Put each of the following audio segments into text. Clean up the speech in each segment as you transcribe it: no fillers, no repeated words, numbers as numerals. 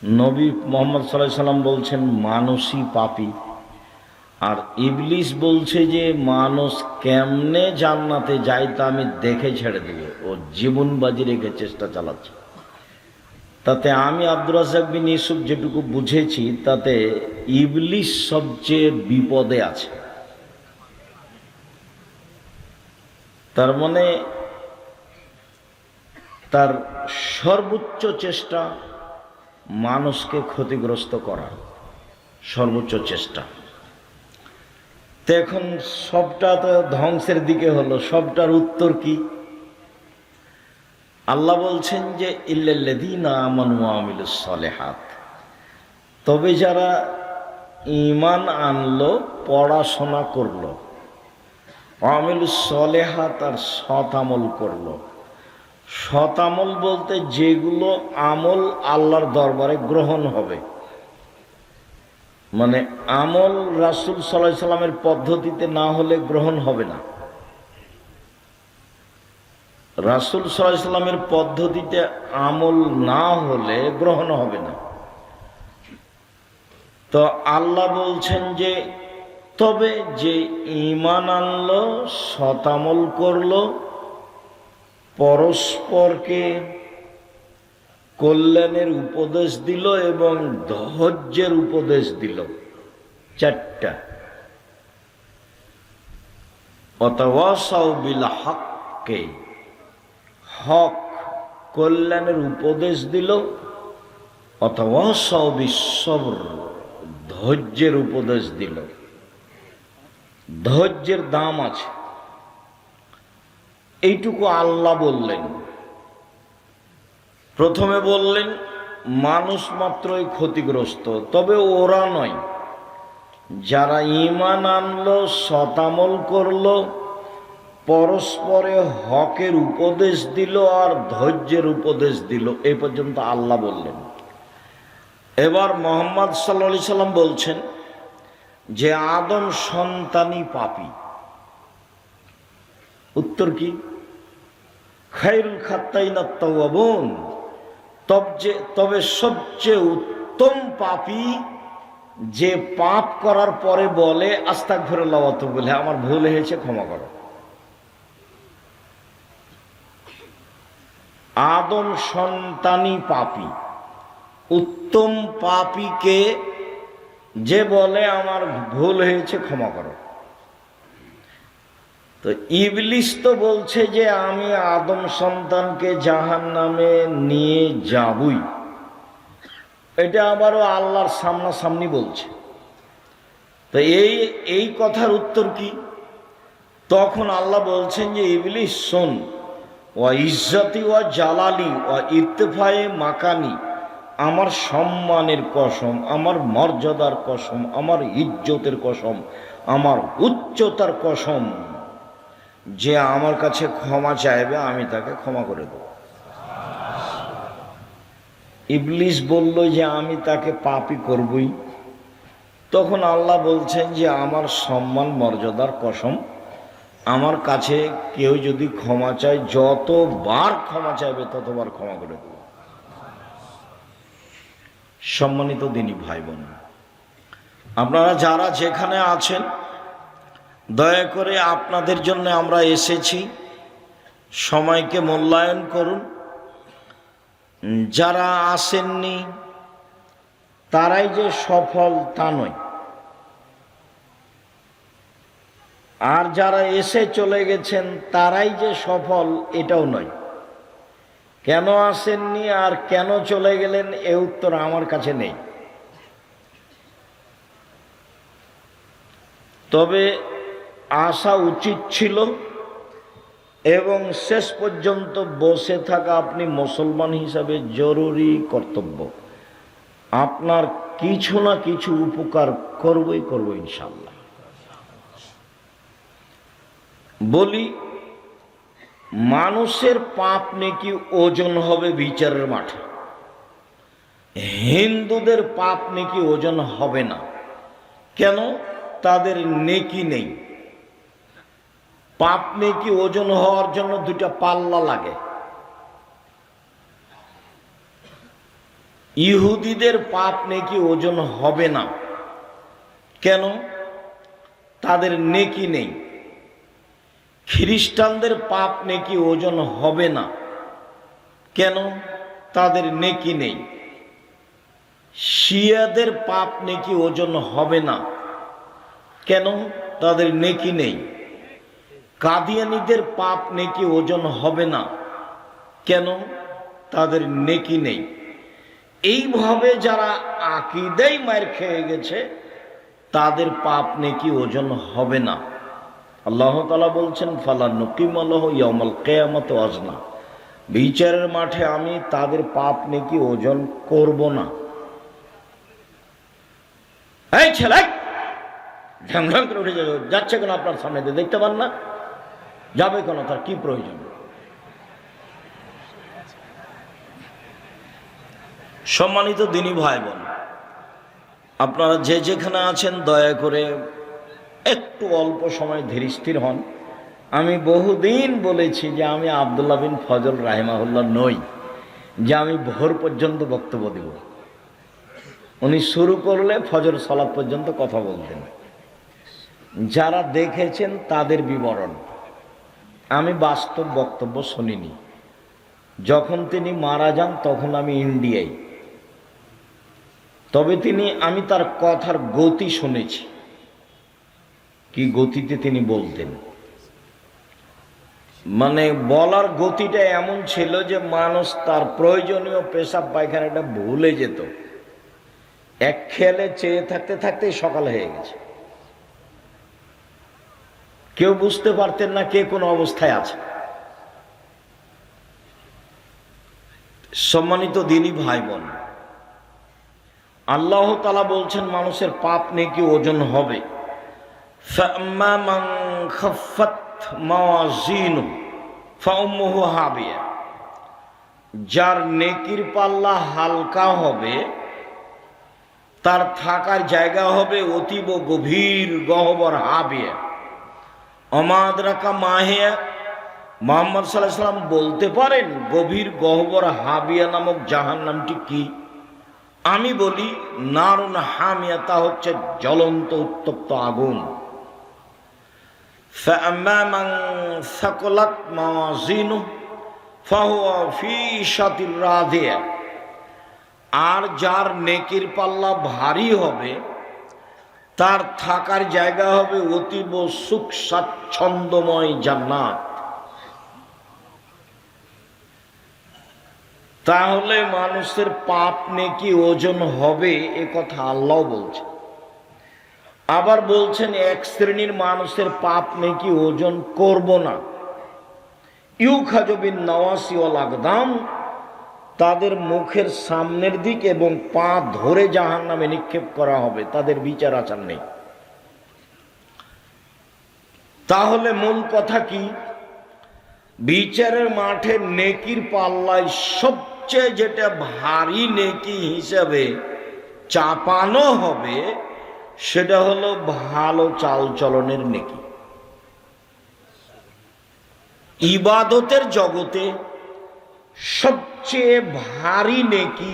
নবী মুহাম্মদ সাল্লাল্লাহু আলাইহি সাল্লাম বলছেন মানুষই পাপী, আর ইবলিস বলছে যে মানুষ কেমনে জান্নাতে যায় তা আমি দেখে ছেড়ে দেব। ও জীবন বাজি রেখে চেষ্টা চালাচ্ছে। তাতে আমি আব্দুর রাজ্জাক বিন ইউসুফ যেটুকু বুঝেছি, তাতে ইবলিস সবচেয়ে বিপদে আছে। তার মানে তার সর্বোচ্চ চেষ্টা মানুষকে ক্ষতিগ্রস্ত করা, সর্বোচ্চ চেষ্টা। তো এখন সবটা তো ধ্বংসের দিকে হলো, সবটার উত্তর কি? আল্লাহ বলছেন যে ইল্লাল্লাযীনা আমানু ওয়া আমিলুস সালিহাত, তবে যারা ঈমান আনলো, পড়াশোনা করলো, আমিলুস সালিহাত আর সৎ আমল করলো। সৎ আমল বলতে যেগুলো আমল আল্লাহর দরবারে গ্রহণ হবে, মানে আমল রাসূল সাল্লাল্লাহু আলাইহি সাল্লামের পদ্ধতিতে না হলে গ্রহণ হবে না। রাসূল সাল্লাল্লাহু আলাইহি সাল্লামের পদ্ধতিতে আমল না হলে গ্রহণ হবে না। তো আল্লাহ বলছেন যে তবে যে ঈমান আনলো, সৎ আমল করলো, পরস্পরকে কল্যাণের উপদেশ দিল এবং ধৈর্যের উপদেশ দিল, চারটা। ওয়াতাওয়াসাউ বিল হক্কে, হক কল্যাণের উপদেশ দিল। ওয়াতাওয়াসাউ বিস সবর, ধৈর্যের উপদেশ দিল। ধৈর্যের দাম আছে, এইটুকু আল্লাহ বললেন। প্রথমে বললেন মানুষ মাত্রই ক্ষতিগ্রস্ত, তবে ওরা নয়, যারা ঈমান আনলো, সৎ আমল করলো, পরস্পরে হকের উপদেশ দিল আর ধৈর্যের উপদেশ দিল, এই পর্যন্ত আল্লাহ বললেন। এবার মুহাম্মদ সাল্লাল্লাহু আলাইহি সাল্লাম বলছেন যে আদম সন্তানই পাপী। উত্তর কি? খায়রুল খাত্তাইনাত তাওয়াবুন, তবে সবচেয়ে উত্তম পাপী যে পাপ করার পরে বলে আস্তাগফিরুল্লাহ ওয়া আতুবু ইলাইহি, আমার ভুল হয়েছে ক্ষমা করো। আদম সন্তানই পাপী। উত্তম পাপীকে যে বলে আমার ভুল হয়েছে ক্ষমা করো। তো ইবলিস তো বলছে যে আমি আদম সন্তানকে জাহান্নামে নিয়ে যাবই, এটা আবারও আল্লাহর সামনাসামনি বলছে। তো এই কথার উত্তর কি? তখন আল্লাহ বলছেন যে ইবলিস শোন, ওয়া ইজ্জতি ওয়া জালালি ওয়া ইরতিফায়ে মাকানি, আমার সম্মানের কসম, আমার মর্যাদার কসম, আমার ইজ্জতের কসম, আমার উচ্চতার কসম, যে আমার কাছে ক্ষমা চাইবে আমি তাকে ক্ষমা করে দেব। ইবলিস বলল যে আমি তাকে পাপী করবই। তখন আল্লাহ বলছেন যে আমার সম্মান মর্যাদার কসম, আমার কাছে কেউ যদি ক্ষমা চায়, যতবার ক্ষমা চাইবে ততবার ক্ষমা করে দেব। সম্মানিত দিনী ভাই বোন, আপনারা যারা যেখানে আছেন, দয়া করে আপনাদের জন্য আমরা এসেছি, সময়কে মূল্যায়ন করুন। যারা আসেননি তারাই যে সফল তা নয়, আর যারা এসে চলে গেছেন তারাই যে সফল এটাও নয়। কেন আসেননি আর কেন চলে গেলেন এ উত্তর আমার কাছে নেই। তবে আসা উচিত ছিল এবং শেষ পর্যন্ত বসে থাকা আপনি মুসলমান হিসাবে জরুরি কর্তব্য। আপনার কিছু না কিছু উপকার করবই করব ইনশাআল্লাহ। বলি, মানুষের পাপ নেকি ওজন হবে বিচারের মাঠে, হিন্দুদের পাপ নেকি ওজন হবে না। কেন? তাদের নেকি নেই। পাপ নেকি ওজন হওয়ার জন্য দুইটা পাল্লা লাগে। ইহুদিদের পাপ নেকি ওজন হবে না। কেন? তাদের নেকি নেই। খ্রিস্টানদের পাপ নেকি ওজন হবে না। কেন? তাদের নেকি নেই। শিয়াদের পাপ নেকি ওজন হবে না। কেন? তাদের নেকি নেই। কাদিয়ানীদের পাপ নেকি ওজন হবে না। কেন? তাদের নেকি নেই। এইভাবে যারা আকীদায় মার খেয়ে গেছে তাদের পাপ নেকি ওজন হবে না। আল্লাহ তাআলা বলছেন, ফালা নুকিমু লাহু ইয়াউমাল কিয়ামাতি ওয়াজনা, বিচারের মাঠে আমি তাদের পাপ নেকি ওজন করব না। এই ছেলে ঝামঝাম করে উঠে যাচ্ছে কেন? আপনার সামনে দিয়ে দেখতে পান না? যাবে কেন? তার কি প্রয়োজন? সম্মানিত দিনী ভাই বোন, আপনারা যে যেখানে আছেন দয়া করে একটু অল্প সময় ধীর স্থির হন। আমি বহুদিন বলেছি যে আমি আব্দুল্লাহ বিন ফজল রাহিমাহুল্লাহ নই যে আমি ভোর পর্যন্ত বক্তব্য দেব। উনি শুরু করলে ফজর সালাত পর্যন্ত কথা বলতেন। যারা দেখেছেন তাদের বিবরণ, আমি বাস্তব বক্তব্য শুনিনি। যখন তিনি মারা যান তখন আমি ইন্ডিয়ায়, তবে আমি তার কথার গতি শুনেছি, কি গতিতে তিনি বলতেন। মানে বলার গতিটা এমন ছিল যে মানুষ তার প্রয়োজনীয় পেশাব পায়খানাটা ভুলে যেত। এক খেয়ালে চেয়ে থাকতে থাকতেই সকাল হয়ে গেছে। কেউ বুঝতে পারতেন না কে কোন অবস্থায় আছে। সম্মানিত দিনী ভাই বোন, আল্লাহ তাআলা বলছেন মানুষের পাপ নেকি ওজন হবে। ফাম্মা মান খাফফাত মাওয়াজিনুহু ফাউম্মুহু হাবিয়া, যার নেকির পাল্লা হালকা হবে তার থাকার জায়গা হবে অতীব গভীর গহ্বর হাবিয়া। অমাদরাকা মাহিয়া, মুহাম্মদ সাল্লাল্লাহু আলাইহি ওয়াসাল্লাম বলতে পারেন গভীর গহ্বর হাবিয়া নামক জাহান্নামটি কি? আমি বলি নারুন হামিয়া, তা হচ্ছে জ্বলন্ত উত্তপ্ত আগুন। ফাআম্মা মান সাকালাত মাওয়াজিনুহু ফাহুয়া ফি ঈশাতির রাদিয়া, আর যার নেকির পাল্লা ভারী হবে তার থাকার জায়গা হবে অতীব সুখ স্বাচ্ছন্দ্যময় জান্নাত। তাহলে মানুষের পাপ নেকি ওজন হবে, এ কথা আল্লাহ বলছে। আবার বলছেন এক শ্রেণীর মানুষের পাপ নেকি ওজন করব না। ইউখাযু বিন নাওয়াসি ওয়াল আকদাম, তাদের মুখের সামনের দিক এবং পা ধরে জাহান্নামে নিক্ষেপ করা হবে, তাদের বিচার আচার নেই। তাহলে মূল কথা কি? বিচারের মাঠে নেকির পাল্লায় সবচেয়ে যেটা ভারী নেকি হিসাবে চাপানো হবে সেটা হলো ভালো চালচলনের নেকি। ইবাদতের জগতে সবচেয়ে ভারী নেকি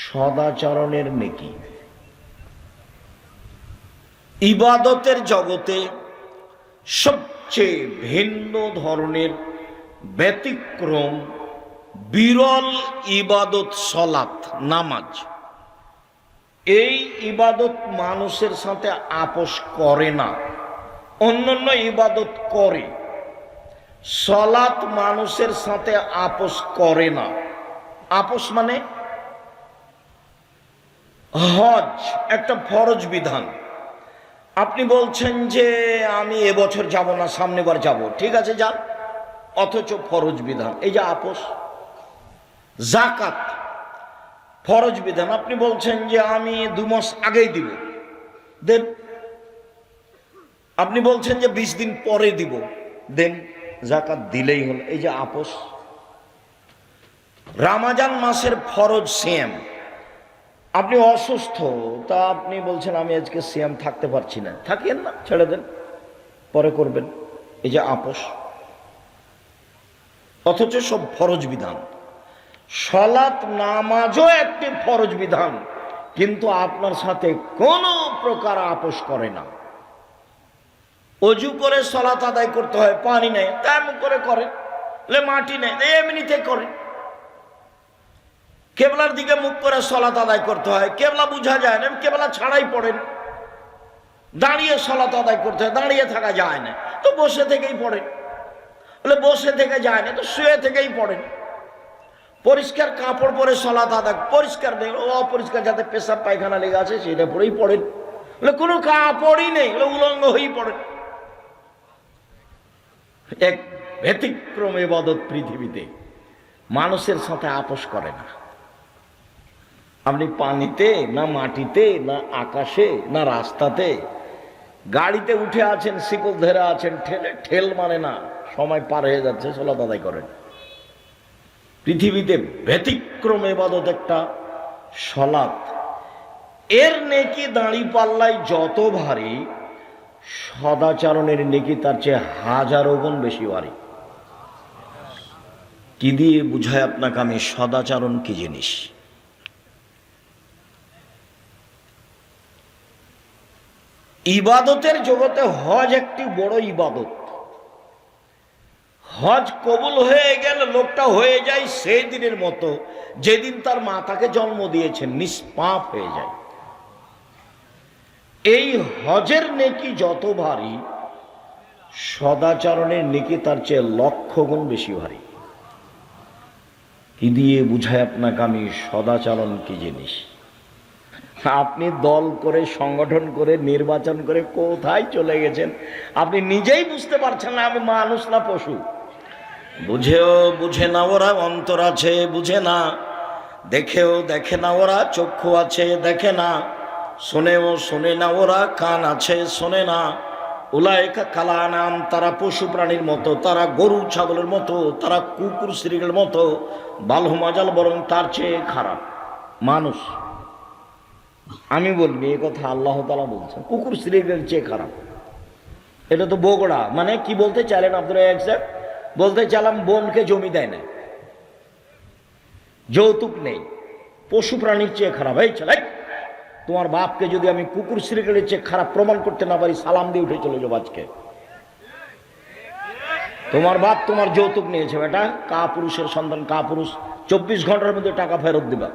সদাচরণের নেকি। ইবাদতের জগতে সবচেয়ে ভিন্ন ধরনের ব্যতিক্রম বিরল ইবাদত সলাত, নামাজ। এই ইবাদত মানুষের সাথে আপোষ করে না, অন্যান্য ইবাদত করে। সলাত মানুষের সাথে আপোষ করে না। আপোষ মানে হজ একটা ফরজ বিধান। আপনি বলছেন যে আমি এবছর যাব না, সামনেবার যাব, ঠিক আছে যান, অথচ ফরজ বিধান, এই যে আপোষ। যাকাত ফরজ বিধান, আপনি বলছেন যে আমি 2 মাস আগেই দিব, দেন। আপনি বলছেন যে 20 দিন পরে দিব, দেন, যাকাত দিলেই হল, এই যে আপোষ। রমজান মাসের ফরজ সিয়াম, আপনি অসুস্থ, তা আপনি বলছেন আমি আজকে সিয়াম থাকতে পারছি না, থাকিয়েন না, ছেড়ে দেন, পরে করবেন, এই যে আপোষ। অথচ সব ফরজ বিধান। সালাত নামাজও একটি ফরজ বিধান, কিন্তু আপনার সাথে কোনো প্রকার আপোষ করে না। অজু করে সালাত আদায় করতে হয়, পানি নেই তেমন করে করে, মাটি নেই এমনিতে করে। কেবলার দিকে মুখ করে সালাত আদায় করতে হয়, কেবলা বুঝা যায় না, কেবলা ছাড়াই পড়েন। দাঁড়িয়ে সালাত আদায় করতে হয়, দাঁড়িয়ে থাকা যায় না তো বসে থেকেই পড়েন। বসে থেকে যায় না তো শুয়ে থেকেই পড়েন। পরিষ্কার কাপড় পরে সালাত আদায়, পরিষ্কার নেই অপরিষ্কার যাতে পেশাব পায়খানা লেগে আছে সেটা পরেই পড়েন। কোনো কাপড়ই নেই, উলঙ্গ হয়েই পড়েন। এক ব্যতিক্রম ইবাদত পৃথিবীতে, মানুষের সাথে আপোষ করে না। আপনি পানিতে না মাটিতে না আকাশে না রাস্তাতে, গাড়িতে উঠে আছেন, শিকল ধরে আছেন, ঠেল মানে না, সময় পার হয়ে যাচ্ছে, সালাত আদায় করেন। পৃথিবীতে ব্যতিক্রম ইবাদত একটা সালাত। এর নেকি দাঁড়ি পাল্লায় যত ভারী, সদাচরণের নেকি তার চেয়ে হাজারো গুণ বেশি ভারী। কি দিয়ে বুঝায় আপনাকে আমি সদাচরণ কি জিনিস? ইবাদতের জগতে হজ একটি বড় ইবাদত। হজ কবুল হয়ে গেলে লোকটা হয়ে যায় সেই দিনের মতো যেদিন তার মা তাকে জন্ম দিয়েছেন, নিষ্পাপ হয়ে যায়। এই হজের নেকি যত ভারী, সদাচরণের নেকি তার চেয়ে লক্ষ গুণ বেশি ভারী। কি দিয়ে বুঝায় আপনাকে আমি সদাচরণ কি জিনিস? আপনি দল করে, সংগঠন করে, নির্বাচন করে কোথায় চলে গেছেন আপনি নিজেই বুঝতে পারছেন না। আমি মানুষ না পশু? বুঝেও বুঝে না ওরা, অন্তর আছে বুঝে না, দেখেও দেখে না ওরা, চক্ষু আছে দেখে না, শোনেও শোনে না ওরা, কান আছে শোনে না। উলাইকা কালানাম, তারা পশু প্রাণীর মতো, তারা গরু ছাগলের মতো, তারা কুকুর শ্রীগের মতো, বালহুমাজাল, বরং তার চেয়ে খারাপ মানুষ। আমি বলবি এই কথা আল্লাহ তাআলা বলছেন, কুকুর শ্রীগের চেয়ে খারাপ। এটা তো বগড়া, মানে কি বলতে চাইলেন আব্দুর রাজ্জাক সাহেব? বলতে চাইলাম বোনকে জমি দেয় না, যৌতুক নেই, পশু প্রাণীর চেয়ে খারাপ। এই ছেলে, তোমার বাপকে যদি আমি কুকুর শ্রীগের চেয়ে খারাপ প্রমাণ করতে না পারি, সালাম দিয়ে উঠে চলে যাবো আজকে। তোমার বাপ তোমার যৌতুক নিয়েছে বেটা, কাপুরুষের সন্তান, কাপুরুষ, 24 ঘন্টার মধ্যে টাকা ফেরত দিবা।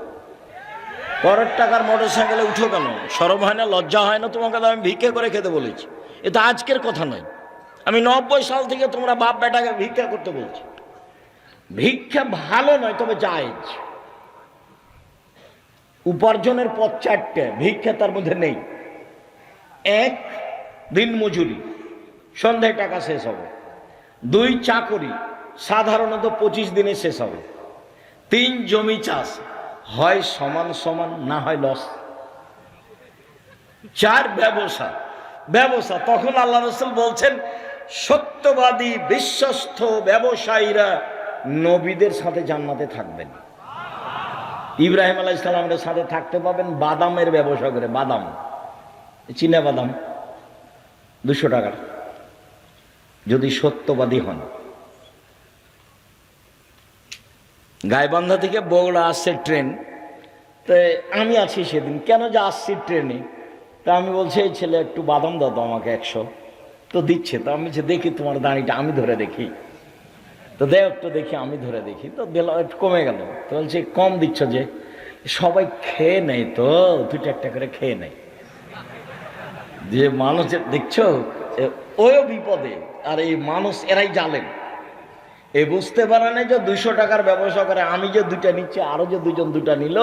পরের টাকার মোটর সাইকেলে উঠো কেন? শরম হয় না, লজ্জা হয় না তোমাকে? আমি ভিক্ষে করে খেতে বলেছি, এটা আজকের কথা নয়। আমি 90 সাল থেকে তোমরা বাপ বেটাকে ভিক্ষা করতে বলছি। ভিক্ষা ভালো নয়, তবে জায়েজ। উপার্জনের পথ 4টে, ভিক্ষা তার মধ্যে নেই। 1, দিন মজুরি, সন্ধ্যায় টাকা শেষ হবে। 2, চাকরি, সাধারণত 25 দিনে শেষ হবে। 3, জমি চাষ, হয় সমান সমান, না হয় লস। 4, ব্যবসা। ব্যবসা, তখন আল্লাহ রাসূল বলছেন সত্যবাদী বিশ্বস্ত ব্যবসায়ীরা নবীদের সাথে জান্নাতে থাকবেন। ইব্রাহিম আলাইহিস সালামের সাথে থাকতে পাবেন বাদামের ব্যবসা করে। বাদাম, চীনা বাদাম 200 টাকার, যদি সত্যবাদী হন। গাইবান্ধা থেকে বগুড়া আসছে ট্রেন, তো আমি আছি সেদিন, কেন যে আসছি ট্রেনে, তা আমি বলছি এই ছেলে একটু বাদাম দাও তো আমাকে 100। তো দিচ্ছে, তো আমি দেখি তোমার দাঁড়িটা আমি ধরে দেখি, তো দেখ একটু দেখি, আমি ধরে দেখি, তো দিল একটু কমে গেল। তো বলছে কম দিচ্ছ যে? সবাই খেয়ে নেয় তো, 2টা একটা করে খেয়ে নেয়। যে মানুষের দেখছো ওই বিপদে, আর এই মানুষ এরাই জালেন। এ বুঝতে পারে না যে 200 টাকার ব্যবসা করে, আমি যে 2টা নিচ্ছি, আরো যে 2জন 2টা নিল,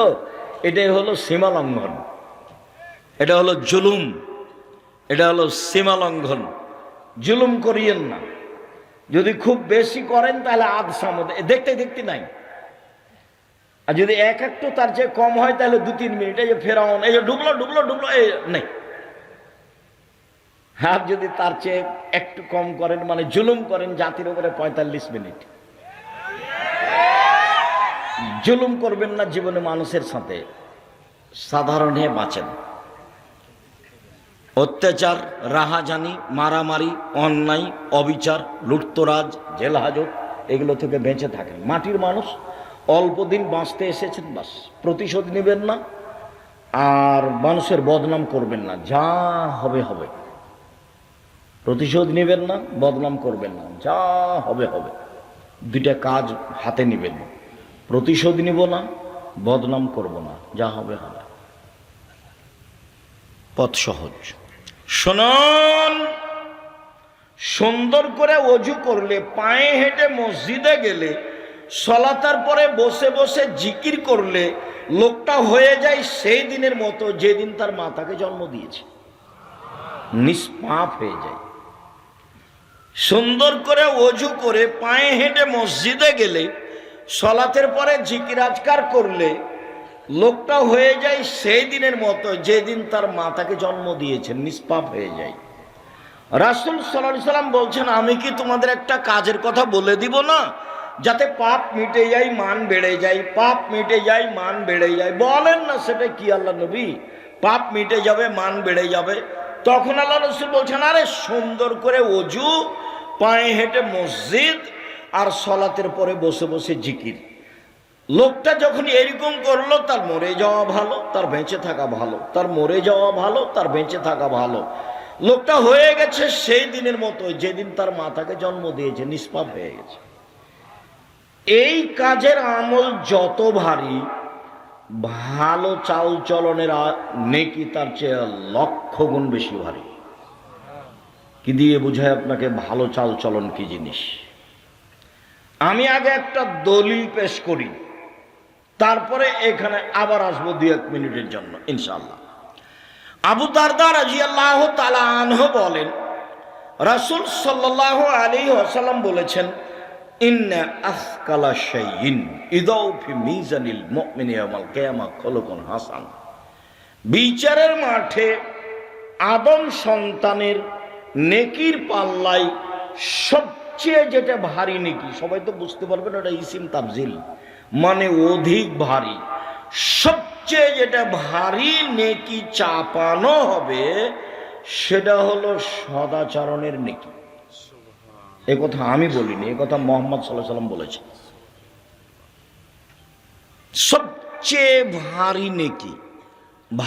এটাই হলো সীমা লঙ্ঘন, এটা হলো জুলুম, এটা হলো সীমা লঙ্ঘন। জুলুম করিয়েন না। যদি খুব বেশি করেন তাহলে আধসাম, দেখতে দেখতে নাই। আর যদি একটু তার চেয়ে কম হয় তাহলে 2-3 মিনিট, এই যে ফেরাউন, এই যে ডুবলো ডুবলো ডুবলো, এই নেই। আর যদি তার চেয়ে একটু কম করেন, মানে জুলুম করেন জাতির উপরে, 45 মিনিট। জুলুম করবেন না জীবনে মানুষের সাথে, সাধারণ হয়ে বাঁচেন। অত্যাচার, রাহাজানি, মারামারি, অন্যায়, অবিচার, লুটতরাজ, জেল হাজত, এগুলো থেকে বেঁচে থাকেন। মাটির মানুষ অল্প দিন বাঁচতে এসেছেন, বাস প্রতিশোধ নেবেন না আর মানুষের বদনাম করবেন না, যা হবে হবে। প্রতিশোধ নেবেন না, বদনাম করবেন না, যা হবে হবে। দুইটা কাজ হাতে নেবেন, প্রতিশোধ নিব না, বদনাম করব না, যা হবে হবে। পথ সহজ। শুনুন, সুন্দর করে ওযু করলে, পায়ে হেঁটে মসজিদে গেলে, সলাতার পরে বসে বসে জিকির করলে লোকটা হয়ে যায় সেই দিনের মতো যেদিন তার মাতাকে জন্ম দিয়েছে, নিষ্পাপ হয়ে যায়। সুন্দর করে ওযু করে পায়ে হেঁটে মসজিদে গেলে, সলাতের পরে জিকির আজকার করলে লোকটা হয়ে যায় সেই দিনের মতো যেদিন তার মাতাকে জন্ম দিয়েছেন, নিষ্পাপ হয়ে যায়। রাসূল সাল্লাল্লাহু আলাইহি সাল্লাম বলছেন, আমি কি তোমাদের একটা কাজের কথা বলে দিব না, যাতে পাপ মিটে যায়, মান বেড়ে যায়, পাপ মিটে যায়, মান বেড়ে যায়। বলেন না, সেটা কি আল্লাহ নবী? পাপ মিটে যাবে, মান বেড়ে যাবে। তখন আল্লাহ রাসূল বলছেন, আরে সুন্দর করে ওযু, পায়ে হেঁটে মসজিদ, আর সলাতের পরে বসে বসে জিকির। লোকটা যখন এরকম করলো, তার মরে যাওয়া ভালো, তার বেঁচে থাকা ভালো, তার মরে যাওয়া ভালো, তার বেঁচে থাকা ভালো। লোকটা হয়ে গেছে সেই দিনের মতো যেদিন তার মাতাকে জন্ম দিয়েছে, নিষ্পাপ হয়ে গেছে। এই কাজের আমল যত ভারী, ভালো চাল চলনের নেকি তার চেয়ে লক্ষ গুণ বেশি ভারী। কি দিয়ে বুঝায় আপনাকে ভালো চাল চলন কি জিনিস? আমি আগে একটা দলিল পেশ করি, তারপরে এখানে আবার আসবো 2-1 মিনিটের জন্য ইনশাআল্লাহ। আবু দারদা রাদিয়াল্লাহু তাআলা আনহু বলেন, রাসূল সাল্লাল্লাহু আলাইহি ওয়াসাল্লাম বলেছেন, ইন্না আসকালা শাইইন ইদাউ ফি মিজানিল মুমিনি ইয়াউমাল কিয়ামা খুলুকুন হাসান। বিচারের মাঠে আদম সন্তানের নেকির পাল্লায় সবচেয়ে যেটা ভারী নেকি, সবাই তো বুঝতে পারবেন ওটা ইসিম তাফজিল, মানে অধিক ভারী। সবচেয়ে যেটা ভারী নেকি চাপানো হবে সেটা হলো সদাচরণের নেকি। এ কথা আমি বলিনি, এ কথা মুহাম্মদ সাল্লাল্লাহু আলাইহি ওয়াসাল্লাম বলেছেন। সবচেয়ে ভারী নেকি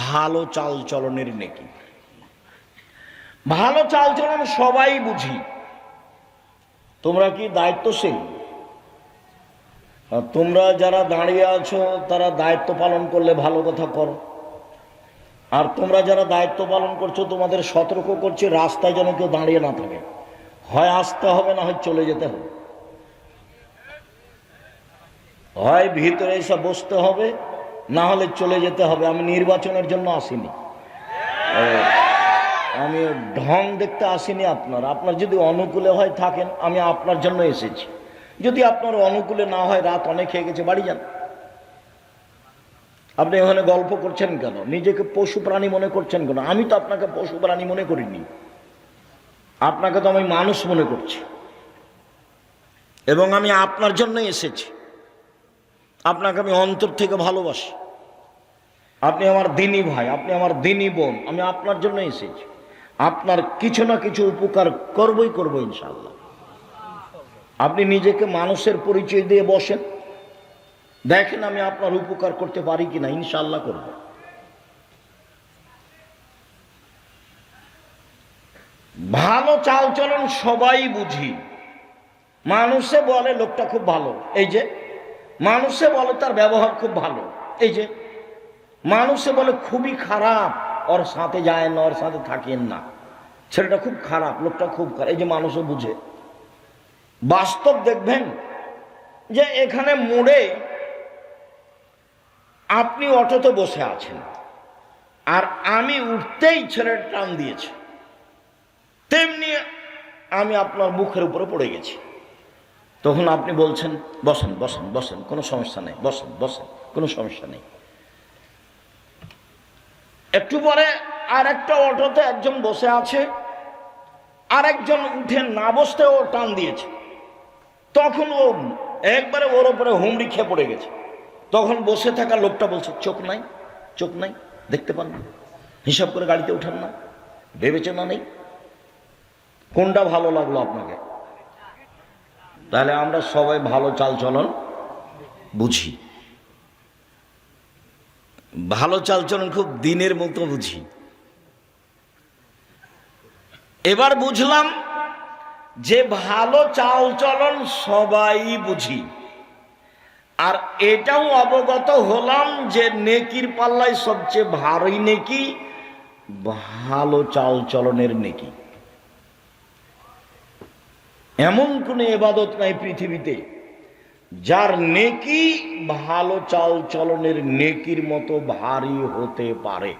ভালো চাল চলনের নেকি। ভালো চাল চলন সবাই বুঝি। তোমরা কি দায়িত্বশীল? তোমরা যারা দাঁড়িয়ে আছো তারা দায়িত্ব পালন করলে ভালো কথা করো, আর তোমরা যারা দায়িত্ব পালন করছো তোমাদের সতর্ক করছে রাস্তায় যেন কেউ দাঁড়িয়ে না থাকে। হয় আসতে হবে, না হয় চলে যেতে হবে, হয় ভিতরে এসে বসতে হবে, না হলে চলে যেতে হবে। আমি নির্বাচনের জন্য আসিনি, আমি ঢং দেখতে আসিনি। আপনার যদি অনুকূলে হয় থাকেন, আমি আপনার জন্য এসেছি। যদি আপনার অনুকূলে না হয়, রাত অনেক হয়ে গেছে, বাড়ি যান। আপনি এখানে গল্প করছেন কেন? নিজেকে পশু প্রাণী মনে করছেন কেন? আমি তো আপনাকে পশু প্রাণী মনে করিনি, আপনাকে তো আমি মানুষ মনে করছি, এবং আমি আপনার জন্য এসেছি। আপনাকে আমি অন্তর থেকে ভালোবাসি। আপনি আমার দিনী ভাই, আপনি আমার দিনী বোন। আমি আপনার জন্য এসেছি, আপনার কিছু না কিছু উপকার করবই করবো ইনশাআল্লাহ। আপনি নিজেকে মানুষের পরিচয় দিয়ে বসেন, দেখেন আমি আপনার উপকার করতে পারি কিনা, ইনশাআল্লাহ করব। ভালো চাল চলন সবাই বুঝি। মানুষে বলে লোকটা খুব ভালো, এই যে মানুষে বলে তার ব্যবহার খুব ভালো, এই যে মানুষে বলে খুবই খারাপ, ওর সাথে যায় না, ওর সাথে থাকেন না, ছেলেটা খুব খারাপ, লোকটা খুব খারাপ, এই যে মানুষও বুঝে। বাস্তব দেখবেন যে এখানে মোড়ে আপনি অটোতে বসে আছেন, আর আমি উঠতেই ছেলেটা টান দিয়েছে, তেমনি আমি আপনার মুখের উপরে পড়ে গেছি। তখন আপনি বলছেন বসেন বসেন বসেন, কোনো সমস্যা নেই, বসেন বসেন, কোনো সমস্যা নেই। একটু পরে আর একটা অটোতে একজন বসে আছে, আর একজন উঠে না বসতে ও টান দিয়েছে। তখন ও একবারে ওর উপরে হুমড়ি খেয়ে পড়ে গেছে। তখন বসে থাকা লোকটা বলছে, চোখ নাই, চোখ নাই, দেখতে পান না, হিসাব করে গাড়িতে উঠান না, বিবেচনা নেই। কোনটা ভালো লাগলো আপনাকে? তাহলে আমরা সবাই ভালো চাল চলন বুঝি, ভালো চালচলন খুব দিনের মতো বুঝি। এবার বুঝলাম যে ভালো চালচলন সবাই বুঝি, আর এটাও অবগত হলাম যে নেকির পাল্লায় সবচেয়ে ভারী নেকি ভালো চালচলনের নেকি। এমন কোন ইবাদত নাই পৃথিবীতে যার নেকি ভালো চালচলনের নেকির মতো ভারী হতে পারে।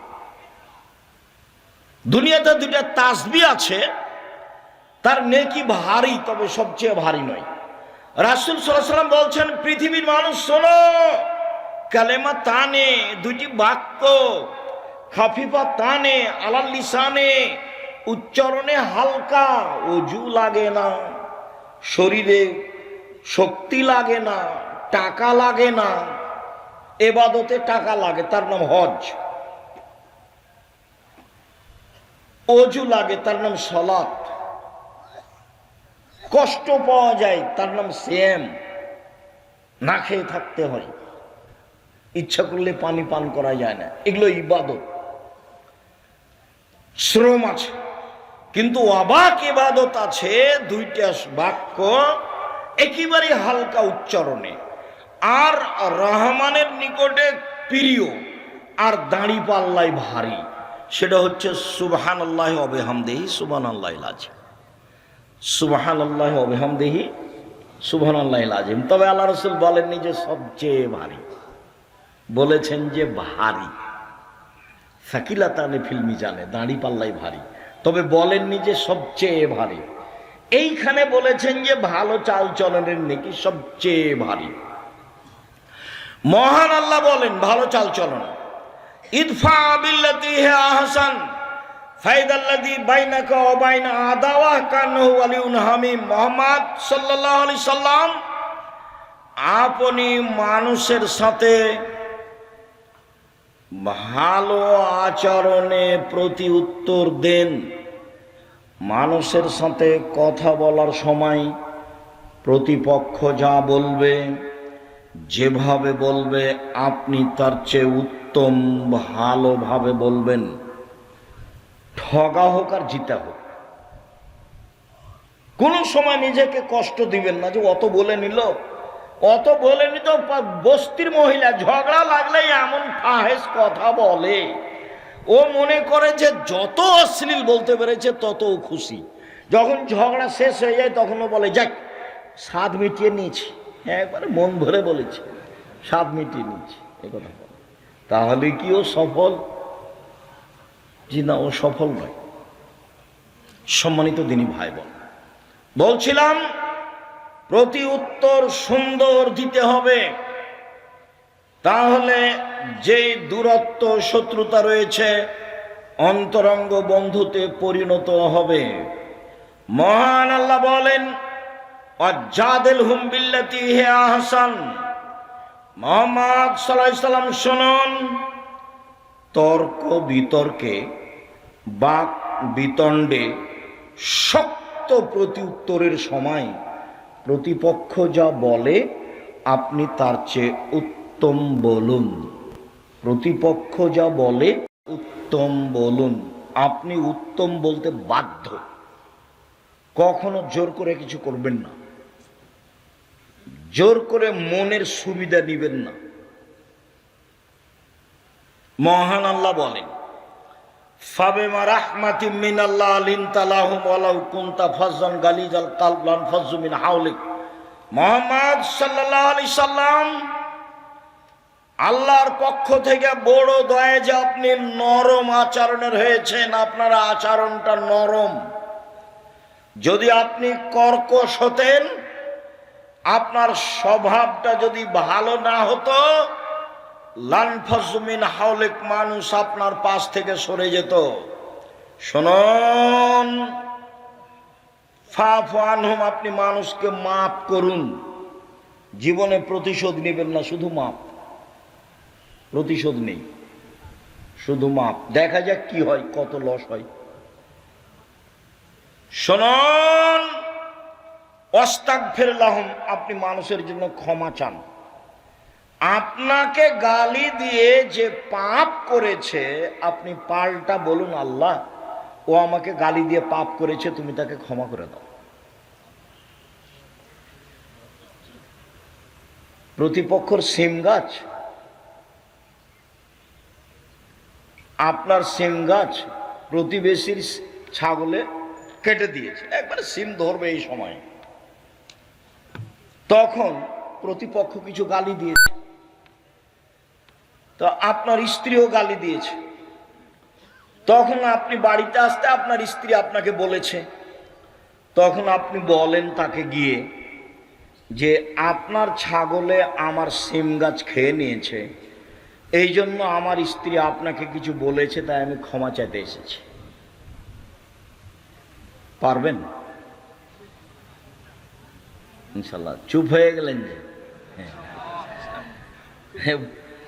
দুনিয়াতে দুইটা তাসবিহ আছে, তার নেকি ভারী, তবে সবচেয়ে ভারী নয়। রাসূল সাল্লাল্লাহু আলাইহি ওয়াসাল্লাম বলছেন, পৃথিবীর মানুষ শোনো, কালেমা তানে, দুটি বাক্য, খাফিফা তানে আলাল লিসানে, উচ্চারণে হালকা, ওযু লাগে না, শরীরে শক্তি লাগে না, টাকা লাগে না। ইবাদতে টাকা লাগে, তার নাম হজ। ওযু লাগে, তার নাম সালাত। কষ্ট পাওয়া যায়, তার নাম সিয়াম, না খেয়ে থাকতে হয়, ইচ্ছা করলে পানি পান করা যায় না। এগুলো ইবাদত, শ্রম আছে। কিন্তু অবাক ইবাদত আছে, দুইটা বাক্য একেবারে হালকা উচ্চারণে, আর রহমানের নিকটে প্রিয়, আর দাড়ি পাল্লায় ভারী। সেটা হচ্ছে সুবহানাল্লাহি ওয়া বিহামদিহি সুবহানাল্লাহিল আযীম। সুবহানাল্লাহি ওয়া বিহামদিহি সুবহানাল্লাহিল আযীম। তবে আল্লাহ রাসূল বলেননি যে সবচেয়ে ভারী, বলেছেন যে ভারী। সাকিলাতানি ফিল মিজানে, দাড়ি পাল্লাই ভারী, তবে বলেননি যে সবচেয়ে ভারী। এইখানে বলেছেন যে ভালো চালচলনের নেকি সবচেয়ে ভারী। মহান আল্লাহ বলেন ভালো চালচলন, ইদফা বিল্লাতি হিয়া আহসান ফাইদাল্লাযী বাইনাকা ওয়া বাইনা আদাওয়াহ কান্নাহু ওয়ালিউন হামিম। মুহাম্মদ সাল্লাল্লাহু আলাইহি সাল্লাম, আপনি মানুষের সাথে ভালো আচরণে প্রতি উত্তর দেন। মানুষের সাথে কথা বলার সময় প্রতিপক্ষ যা বলবে, যেভাবে বলবে, আপনি তার চেয়ে উত্তম ভালোভাবে বলবেন। ঠগা হোক আর জিতা হোক, কোনো সময় নিজেকে কষ্ট দিবেন না যে অত বলে নিল, অত বলে নিত। বস্তির মহিলা ঝগড়া লাগলে এমন ফাহেস কথা বলে, ও মনে করে যে যত অশ্লীল বলতে পেরেছে তত খুশি। যখন ঝগড়া শেষ হয়ে যায় তখনও বলে যাক স্বাদ মিটিয়ে নিয়েছি, একবারে মন ভরে বলেছি, স্বাদ মিটিয়ে নিয়েছি, এ কথা বলে। তাহলে কি ও সফল? জি না, ও সফল নয়। সম্মানিত দিনী ভাই বোন, বলছিলাম প্রতি উত্তর সুন্দর দিতে হবে, তাহলে যে দূরত্ব শত্রুতা রয়েছে অন্তরঙ্গ বন্ধুতে পরিণত হবে। মহান আল্লাহ বলেন, ওয়াজাদিলহুম বিল্লাতী হিয়া আহসান। মুহাম্মদ সাল্লাল্লাহু আলাইহি সাল্লাম শুনুন, তর্ক বিতর্কে, বাক বিতণ্ডে, শক্ত প্রতি উত্তরের সময় প্রতিপক্ষ যা বলে আপনি তার চেয়ে উত্তম বলুন। প্রতিপক্ষ যা বলে উত্তম বলুন, আপনি উত্তম বলতে বাধ্য। কখনো জোর করে কিছু করবেন না, জোর করে মনের সুবিধা নিবেন না। মহান আল্লাহ বলেন, ফাবিমা রাহমাতিম মিনাল্লাহ লিনতা লাহুম ওয়ালাউ কুনতা ফাজ্জান গালিজাল কলব লানফাজ্জু মিন হাওলিক। মুহাম্মদ সাল্লাল্লাহু আলাইহি সাল্লাম, আল্লাহর পক্ষ থেকে বড় দয়া যে আপনি নরম আচরণের হয়েছেন, আপনার আচরণটা নরম। যদি আপনি কর্কশ হতেন, আপনার স্বভাবটা যদি ভালো না হতো, লানফাজ্জু মিন হাওলিক, মানুষ আপনার পাশ থেকে সরে যেত। শুনুন, ফাফু আনহুম, আপনি মানুষকে মাফ করুন। জীবনে প্রতিশোধ নেবেন না, শুধু মাফ। প্রতিশোধ নেই, শুধু মাপ। দেখা যাক কি হয়, কত লস হয়। শুনুন, ওয়াস্তাগফির লাহুম, আপনি মানুষের জন্য ক্ষমা চান। আপনাকে গালি দিয়ে যে পাপ করেছে, আপনি পাল্টা বলুন, আল্লাহ ও আমাকে গালি দিয়ে পাপ করেছে, তুমি তাকে ক্ষমা করে দাও। প্রতিপক্ষর সিম গাছ, আপনার সিম গাছ প্রতিবেশীর ছাগলে কেটে দিয়েছে, একবারে সিম ধরবে এই সময়, তখন প্রতিপক্ষ কিছু গালি দিয়েছে, তো আপনার স্ত্রীও গালি দিয়েছে, তখন আপনি বাড়িতে আসতে আপনার স্ত্রী আপনাকে বলেছে, তখন আপনি বলেন তাকে গিয়ে যে আপনার ছাগলে আমার সিম গাছ খেয়ে নিয়েছে, এই জন্য আমার স্ত্রী আপনাকে কিছু বলেছে, তাই আমি ক্ষমা চাইতে এসেছি। পারবেন? ইনশাল্লাহ। চুপ হয়ে গেলেন যে?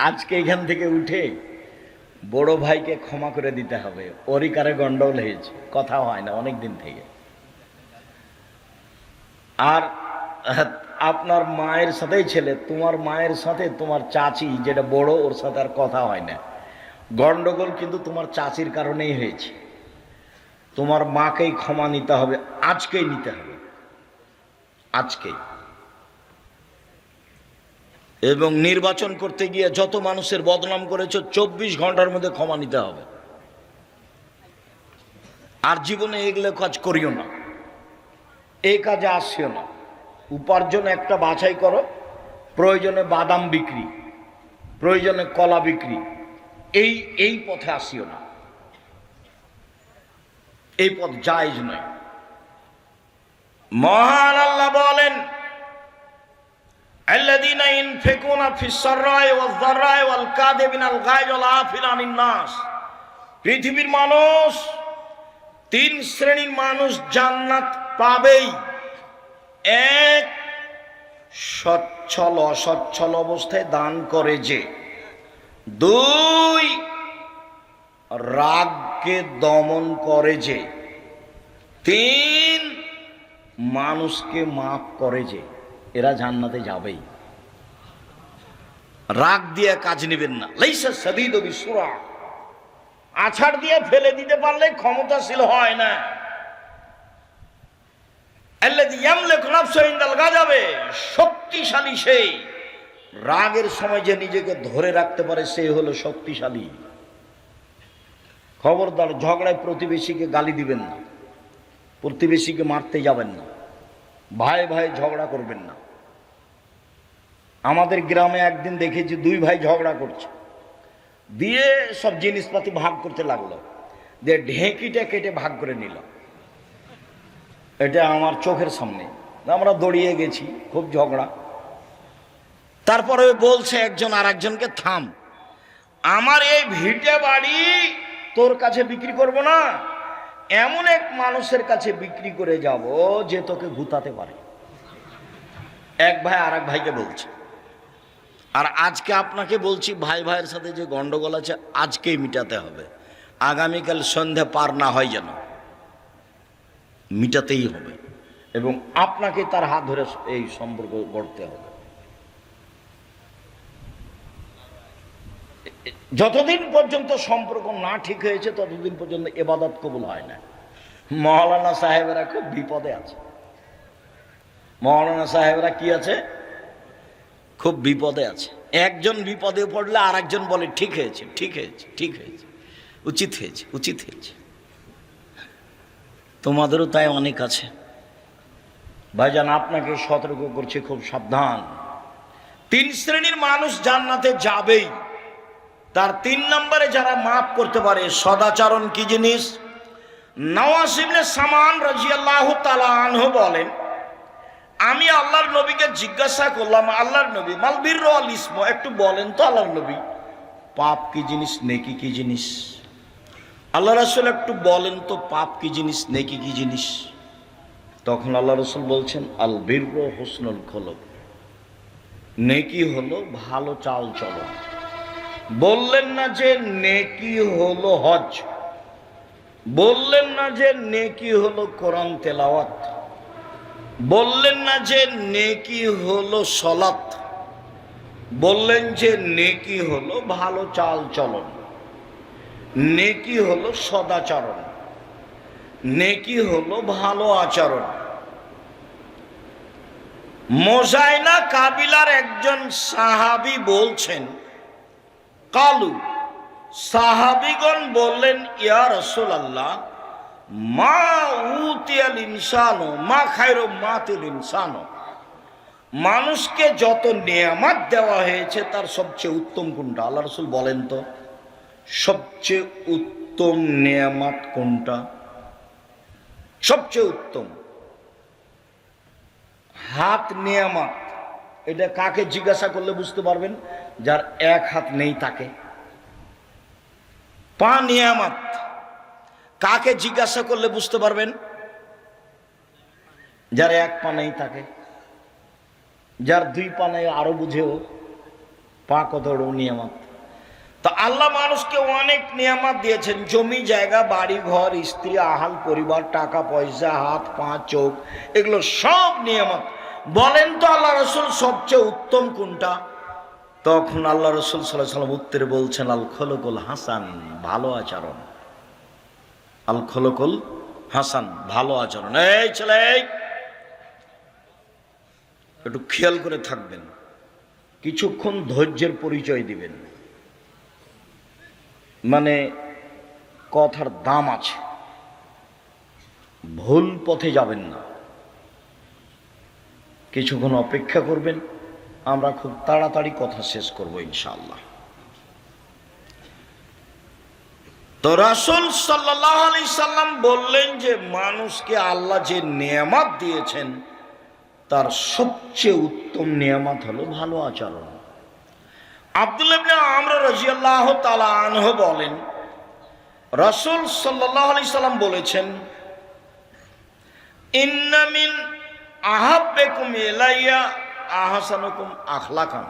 আজকে এখান থেকে উঠে বড় ভাইকে ক্ষমা করে দিতে হবে, ওরই কারে গন্ডগোল হয়েছে, কথা হয় না অনেক দিন থেকে। আর আপনার মায়ের সাথেই ছেলে, তোমার মায়ের সাথে তোমার চাচি যেটা বড়, ওর সাথে আর কথা হয় না, গন্ডগোল কিন্তু তোমার চাচির কারণেই হয়েছে। তোমার মাকেই ক্ষমা নিতে হবে, আজকেই নিতে হবে, আজকেই। এবং নির্বাচন করতে গিয়ে যত মানুষের বদনাম করেছো, 24 ঘন্টার মধ্যে ক্ষমা নিতে হবে। আর জীবনে এগুলো কাজ করিও না, এই কাজে আসিও না। উপার্জন একটা বাছাই করো, প্রয়োজনে বাদাম বিক্রি, প্রয়োজনে কলা বিক্রি, এই পথে আসিও না, এই পথ জায়েজ নয়। মহান আল্লাহ বলেন, আল্লাযীনা ইনফিকুনা ফিস-সাররা'i ওয়ায-যাররা'i ওয়াল-কাযিমিনাল গায়য ওয়াল-আফিনা আনিন নাস। পৃথিবীর মানুষ, 3 শ্রেণীর মানুষ জান্নাত পাবেই। এক, সচ্ছল অসচ্ছল অবস্থায় দান করে যে। 2, রাগকে দমন করে যে। 3, মানুষকে মাফ করে যে। এরা জান্নাতে যাবেই। রাগ দিয়ে কাজ নেবেন না। লাইসা সাদীদু বিসুরা, আছাড় দিয়ে ফেলে দিতে পারলে ক্ষমতাশীল হয় না। আল্লাযী ইয়ামলিকু নাফসাহু ইনদাল গাযাবে, শক্তিশালী সেই, রাগের সময় যে নিজেকে ধরে রাখতে পারে সে হলো শক্তিশালী। খবরদার ঝগড়ায় প্রতিবেশীকে গালি দিবেন না, প্রতিবেশীকে মারতে যাবেন না, ভাই ভাই ঝগড়া করবেন না। আমাদের গ্রামে একদিন দেখেছি 2 ভাই ঝগড়া করছে, দিয়ে সব জিনিসপাতি ভাগ করতে লাগলো, দিয়ে ঢেঁকিটা কেটে ভাগ করে নিল। এটা আমার চোখের সামনে, আমরা দৌড়িয়ে গেছি, খুব ঝগড়া। তারপরে বলছে একজন আর একজনকে, থাম, আমার এই ভিটে বাড়ি তোর কাছে বিক্রি করব না, এমন এক মানুষের কাছে বিক্রি করে যাব যে তোকে গুতাতে পারে। এক ভাই আর এক ভাইকে বলছে। আর আজকে আপনাকে বলছি, ভাই ভাইয়ের সাথে যে গন্ডগোল আছে আজকেই মিটাতে হবে, আগামীকাল সন্ধ্যা পার না হয় যেন, মিটাতেই হবে। এবং আপনাকে তার হাত ধরে এই সম্পর্ক গড়তে হবে। যতদিন পর্যন্ত সম্পর্ক না ঠিক হয়েছে ততদিন পর্যন্ত ইবাদত কবুল হয় না। মাওলানা সাহেবেরা খুব বিপদে আছে। মাওলানা সাহেবরা কি আছে? খুব বিপদে আছে। একজন বিপদে পড়লে আর একজন বলে ঠিক হয়েছে, ঠিক হয়েছে, ঠিক হয়েছে, উচিত হয়েছে, উচিত হয়েছে। তোমাদেরও তাই অনেক আছে। ভাইজান, আপনাকে সতর্ক করছে, খুব সাবধান। 3 শ্রেণীর মানুষ জান্নাতে যাবেই। তার 3 নম্বরে যারা মাফ করতে পারে। সদাচরণ কি জিনিস? নওয়াস ইবনে সামান রাদিয়াল্লাহু তাআলা আনহু বলেন, আমি আল্লাহর নবীকে জিজ্ঞাসা করলাম, আল্লাহর নবী, মাল বিররু ওয়াল ইসম, একটু বলেন তো আল্লাহর নবী, পাপ কি জিনিস, নেকি কি জিনিস? আল্লাহ রাসূল একটু বলেন তো, পাপ কি জিনিস, নেকি কি জিনিস? তখন আল্লাহ রাসূল বলছেন, আল বিররু হুসনুল খুলুক, নেকি হলো ভালো চাল চলন। বললেন না যে নেকি হলো হজ, বললেন না যে নেকি হলো কোরআন তেলাওয়াত, বললেন না যে নেকি হলো সালাত, বললেন যে নেকি হলো ভালো চাল চলন, নেকি হলো সদাচরণ, নেকি হলো ভালো আচরণ। মোজাইনা কাবিলার একজন সাহাবী বলছেন, কালু, সাহাবীগণ বললেন, ইয়া রাসূলুল্লাহ, মা উতিয়াল ইনসানু মা খায়রু মাতিল ইনসানু, মানুষকে যত নেয়ামত দেওয়া হয়েছে তার সবচেয়ে উত্তম কোনটা? আল্লাহ রাসূল বলেন তো, সবচেয়ে উত্তম নেয়ামত কোনটা? সবচেয়ে উত্তম হাত নেয়ামত। এটা কাকে জিজ্ঞাসা করলে বুঝতে পারবেন? যার এক হাত নেই তাকে। পা নিয়ামত, কাকে জিজ্ঞাসা করলে বুঝতে পারবেন? যার এক পা নেই তাকে। যার দুই পা নেই আরো বুঝেও পা কত বড় নিয়ামত। তো আল্লাহ মানুষকে অনেক নিয়ামত দিয়েছেন, জমি জায়গা বাড়ি ঘর স্ত্রী আহাল পরিবার টাকা পয়সা হাত পা চোখ, এগুলো সব নিয়ামত। বলেন তো আল্লাহ রসুল সবচেয়ে উত্তম কোনটা? তখন আল্লাহ রসুল সাল্লাল্লাহু আলাইহি ওয়াসাল্লাম উত্তরে বলছেন, আল খলকুল হাসান, ভালো আচরণ। আল খলকুল হাসান, ভালো আচরণ। এই ছেলে, একটু খেয়াল করে থাকবেন, কিছুক্ষণ ধৈর্যের পরিচয় দিবেন, মানে কথার দাম আছে, ভুল পথে যাবেন না। কিছুক্ষণ অপেক্ষা করবেন, আমরা খুব তাড়াতাড়ি কথা শেষ করব ইনশাআল্লাহ। তো রাসূল সাল্লাল্লাহু আলাইহি সাল্লাম বললেন যে মানুষকে আল্লাহ যে নেয়ামত দিয়েছেন তার সবচেয়ে উত্তম নেয়ামত হলো ভালো আচরণ। আব্দুল্লাহ ইবনে আমর রাদিয়াল্লাহু তাআলা আনহু বলেন, রাসূল সাল্লাল্লাহু আলাইহি সাল্লাম বলেছেন, ইন্না মিন আহাব্বিকুম ইলাইয়া আহসানুকুম আখলাকান,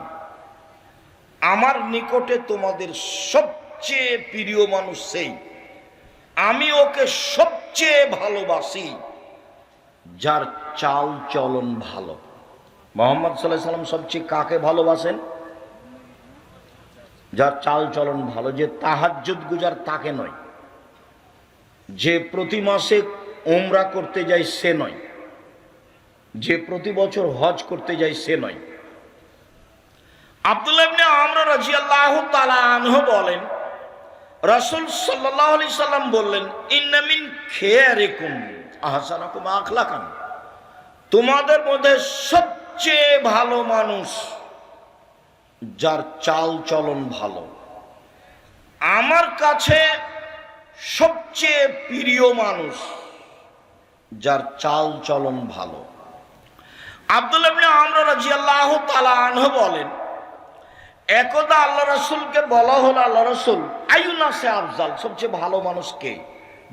আমার নিকটে তোমাদের সবচেয়ে প্রিয় মানুষ সেই, আমি ওকে সবচেয়ে ভালোবাসি যার চাল চলন ভালো। মুহাম্মদ সাল্লাল্লাহু আলাইহি সাল্লাম সবচেয়ে কাকে ভালোবাসেন? যার চাল চলন ভালো। যে তাহাজ্জুদ গুজার তাকে নয়, যে প্রতি মাসে উমরা করতে যায় সে নয়, যে প্রতি বছর হজ করতে যায় সে নয়। আব্দুল্লাহ ইবনে আমর রাদিয়াল্লাহু তাআলা আনহু বলেন, রাসূল সাল্লাল্লাহু আলাইহি সাল্লাম বললেন, ইন্না মিন খিয়ারিকুম আহসানুকুম আখলাকান, তোমাদের মধ্যে সবচেয়ে ভালো মানুষ যার চাল চলন ভালো। আমার কাছে সবচেয়ে প্রিয় মানুষ যার চাল চলন ভালো। আব্দুল্লাহ ইবনে আমর রাদিয়াল্লাহু তাআলা আনহু বলেন, একদা আল্লাহ রাসূলকে বলা হলো, আল্লাহ রাসূল, আইয়ুন্নাসে আফজাল, সবচেয়ে ভালো মানুষ কে?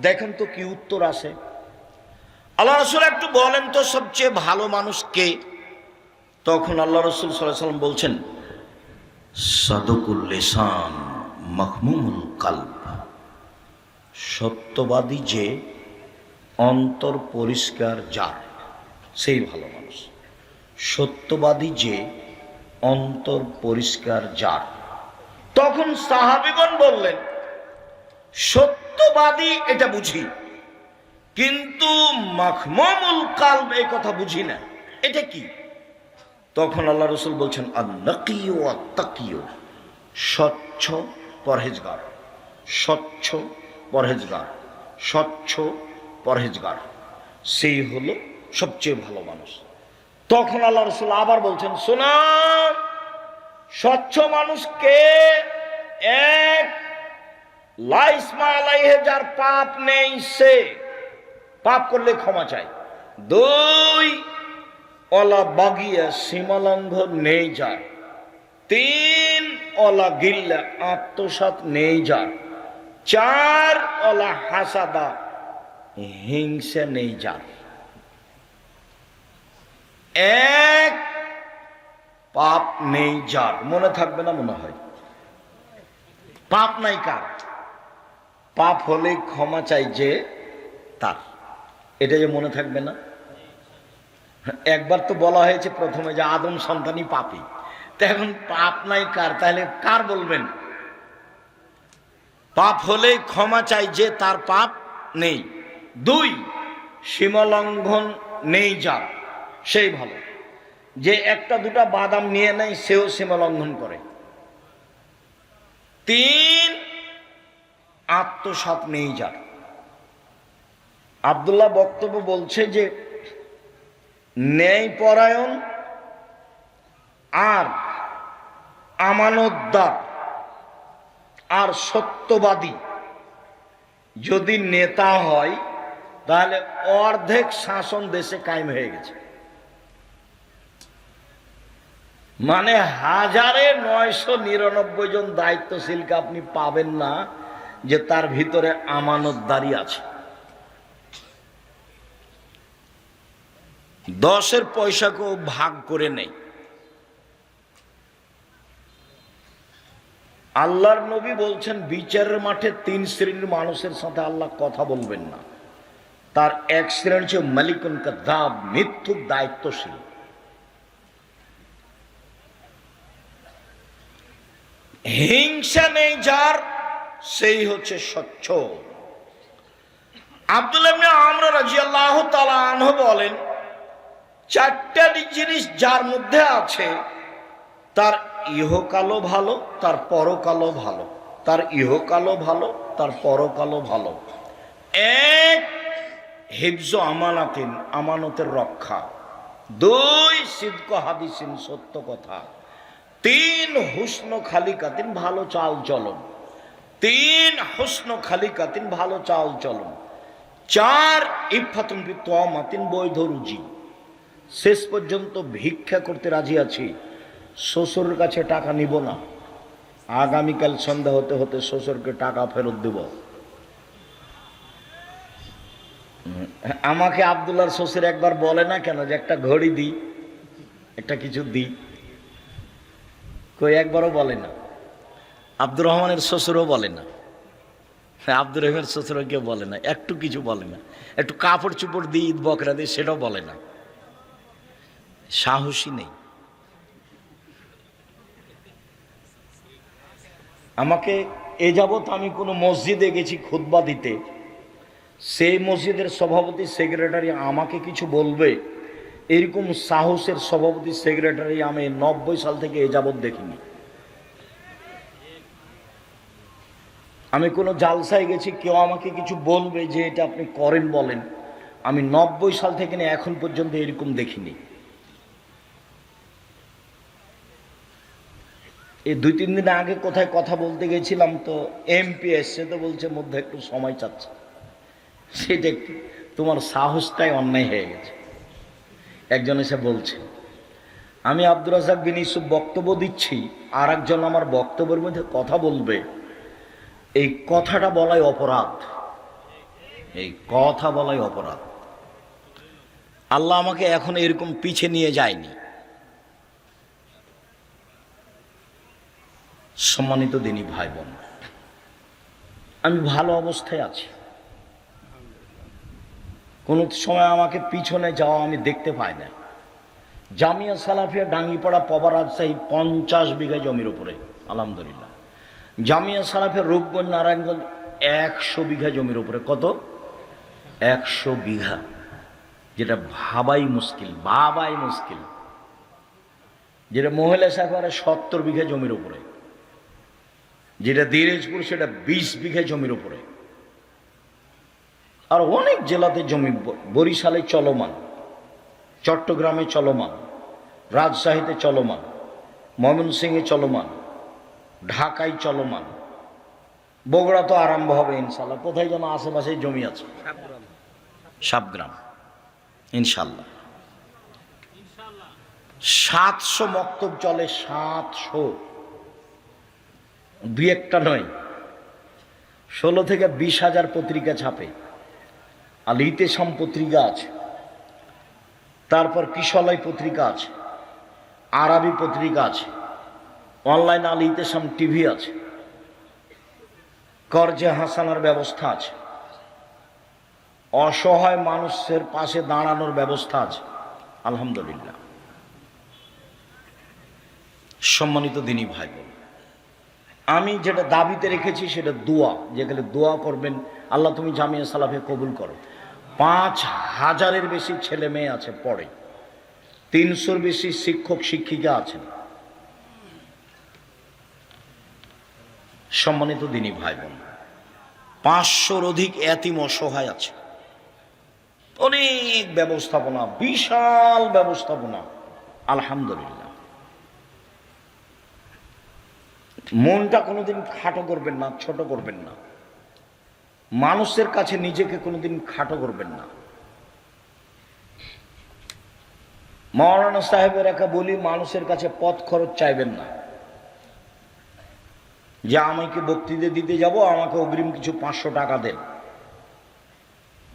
দেখেন তো কি উত্তর আসে। আল্লাহ রাসূল একটু বলেন তো সবচেয়ে ভালো মানুষ কে? তখন আল্লাহ রাসূল সাল্লাল্লাহু আলাইহি ওয়াসাল্লাম বলছেন, সাদুকুল লিসান মাহমুমুল কলব, সত্যবাদী যে অন্তর পরিষ্কার যার, সেই ভালো মানুষ। সত্যবাদী যে অন্তর পরিষ্কার যার। তখন সাহাবীগণ বললেন, সত্যবাদী এটা বুঝি, কিন্তু মাহমুমুল কলব এই কথা বুঝি না, এটা কি? তখন আল্লাহ রাসূল বলছেন, আন-নাকিয়ু ওয়াত-তাকিয়ু, স্বচ্ছ পরহেজগার, স্বচ্ছ পরহেজগার, স্বচ্ছ পরহেজগার, সেই হলো সবচেয়ে ভালো মানুষ। তখন আল্লাহ রাসূল আবার বলছেন, শোনো, স্বচ্ছ মানুষ কে? এক, লা ইসমা আলাইহি, যার পাপ নেই সে, পাপ করলে ক্ষমা চায়। দুই, অলা বাগিয়া, সীমালঙ্ঘন নেই যার। তিন, অলা গিল্লা, আত্মসাৎ নেই যার। চার, অলা হাসাদা, হিংসা নেই যার। এক, পাপ নেই যার। মনে থাকবে না মনে হয়? পাপ নাই কার? পাপ হলে ক্ষমা চাই যে তার, এটা যে মনে থাকবে না? একবার তো বলা হয়েছে প্রথমে যে আদম সন্তানই পাপী, তা এখন পাপ নাই কার, তাহলে কার বলবেন? পাপ হলেই ক্ষমা চাই যে তার পাপ নেই। 2, সীমালঙ্ঘন নেই যার, সেই ভালো। যে একটা দুটা বাদাম নিয়ে নেয় সেও সীমালঙ্ঘন করে। 3, আত্মসাৎ নেই যার। আব্দুল্লাহ বক্তব্য বলছে যে ন্যায়পরায়ণ আর আমানতদার আর সত্যবাদী যদি নেতা হয় তাহলে অর্ধেক শাসন দেশে কায়েম হয়ে গেছে। মানে 1999 জন দায়িত্বশীলকে আপনি পাবেন না যে তার ভিতরে আমানতদারি আছে। 10-এর পয়সাকেও ভাগ করে নেই। আল্লাহর নবী বলছেন বিচারের মাঠে 3 শ্রেণীর মানুষের সাথে আল্লাহ কথা বলবেন না। তার এক শ্রেণী হচ্ছে মালিকুন কাযাব, মিথ্যুক দায়িত্বশীল। হিংসা নেই যার, সেই হচ্ছে স্বচ্ছ। আব্দুল্লাহ ইবনে আমর রাদিয়াল্লাহু তাআলা আনহু বলেন, 4টা জিনিস যার মধ্যে আছে তার ইহকালও ভালো, তার পরকালও ভালো। তার ইহকালও ভালো, তার পরকালও ভালো। 1, হিফজ আমানাতিন, আমানতের রক্ষা। 2, সিদক হাদিসিন, সত্য কথা। 3, হুসন খালিকাতিন, ভালো চাল চলন। 3, হুসন খালিকাতিন, ভালো চাল চলন। 4, ইফাতুন ফি তুমাতিন, বৈধ রুজি। শেষ পর্যন্ত ভিক্ষা করতে রাজি আছি, শ্বশুরের কাছে টাকা নিব না, আগামীকাল সন্ধ্যা হতে হতে শ্বশুরকে টাকা ফেরত দেব। আমাকে আব্দুল্লাহর শ্বশুর একবার বলে না কেন যে একটা ঘড়ি দিই, একটা কিছু দিই? কই একবারও বলে না। আব্দুর রহমানের শ্বশুরও বলে না, আব্দুর রহমানের শ্বশুরও কেউ বলে না, একটু কিছু বলে না। একটু কাপড় চুপড় দিই, ঈদ বকরা দিই, সেটাও বলে না। সাহসী নেই। আমাকে এ যাবৎ আমি কোনো মসজিদে গেছি খুতবা দিতে, সেই মসজিদের সভাপতি সেক্রেটারি আমাকে কিছু বলবে এরকম সাহসের সভাপতি সেক্রেটারি আমি 90 সাল থেকে এ যাবৎ দেখিনি। আমি কোনো জালসায় গেছি, কেউ আমাকে কিছু বলবে যে এটা আপনি করেন বলেন, আমি 90 সাল থেকে না এখন পর্যন্ত এরকম দেখিনি। এই 2-3 দিন আগে কোথায় কথা বলতে গেছিলাম, তো এমপি এসছে, তো বলছে মধ্যে একটু সময় চাচ্ছে। সেটা একটু তোমার সাহসটাই অন্যায় হয়ে গেছে। একজন এসে বলছে আমি আব্দুর রাজ্জাক বিন ইউসুফ বক্তব্য দিচ্ছি, আর একজন আমার বক্তব্যের মধ্যে কথা বলবে, এই কথাটা বলাই অপরাধ, এই কথা বলাই অপরাধ। আল্লাহ আমাকে এখন এরকম পিছে নিয়ে যায়নি। সম্মানিত দিনী ভাই বোন, আমি ভালো অবস্থায় আছি। কোন সময় আমাকে পিছনে যাওয়া আমি দেখতে পাই না। জামিয়া সালাফিয়া ডাঙ্গিপাড়া পবা রাজশাহী 50 বিঘা জমির উপরে, আলহামদুলিল্লাহ। জামিয়া সালাফিয়া রূপগঞ্জ নারায়ণগঞ্জ 100 বিঘা জমির উপরে। কত? 100 বিঘা, যেটা ভাবাই মুশকিল, ভাবাই মুশকিল। যেটা মহিলা সাফারে 70 বিঘা জমির উপরে, যেটা দিনাজপুর সেটা 20 বিঘা জমির উপরে। আর অনেক জেলাতে জমি, বরিশালে চলমান, চট্টগ্রামে চলমান, রাজশাহীতে চলমান, ময়মনসিংহে চলমান, ঢাকায় চলমান, বগুড়া তো আরম্ভ হবে ইনশাল্লাহ। কোথায় যেন আশেপাশে জমি আছে, সাবগ্রাম, ইনশাল্লাহ 700 মক্তব চলে, 700, 2-1টা নয়, 16 থেকে 20 হাজার পত্রিকা ছাপে। আল ইতেসাম পত্রিকা আছে, তারপর কিশলয় পত্রিকা আছে, আরবি পত্রিকা আছে, অনলাইন আল ইতেসাম টিভি আছে, করজে হাসানার ব্যবস্থা আছে, অসহায় মানুষের পাশে দাঁড়ানোর ব্যবস্থা আছে, আলহামদুলিল্লাহ। সম্মানিত দিনী ভাই বোন, আমি যেটা দাবিতে রেখেছি সেটা দোয়া, যেখানে দোয়া করবেন আল্লাহ তুমি জামিয়া সালাফে কবুল করো। 5,000-এর বেশি ছেলে মেয়ে আছে পড়ে, 300-র বেশি শিক্ষক শিক্ষিকা আছেন। সম্মানিত দিনী ভাই বোন, 500-র অধিক এতিম অসহায় আছে। অনেক ব্যবস্থাপনা, বিশাল ব্যবস্থাপনা, আলহামদুলিল্লাহ। মনটা কোনোদিন খাটো করবেন না, ছোট করবেন না। মানুষের কাছে নিজেকে কোনোদিন খাটো করবেন না। মাওলানা সাহেবের একা বলি, মানুষের কাছে পথ খরচ চাইবেন না, যে আমাকে বক্তৃতা দিতে যাব, আমাকে অগ্রিম কিছু 500 টাকা দেন।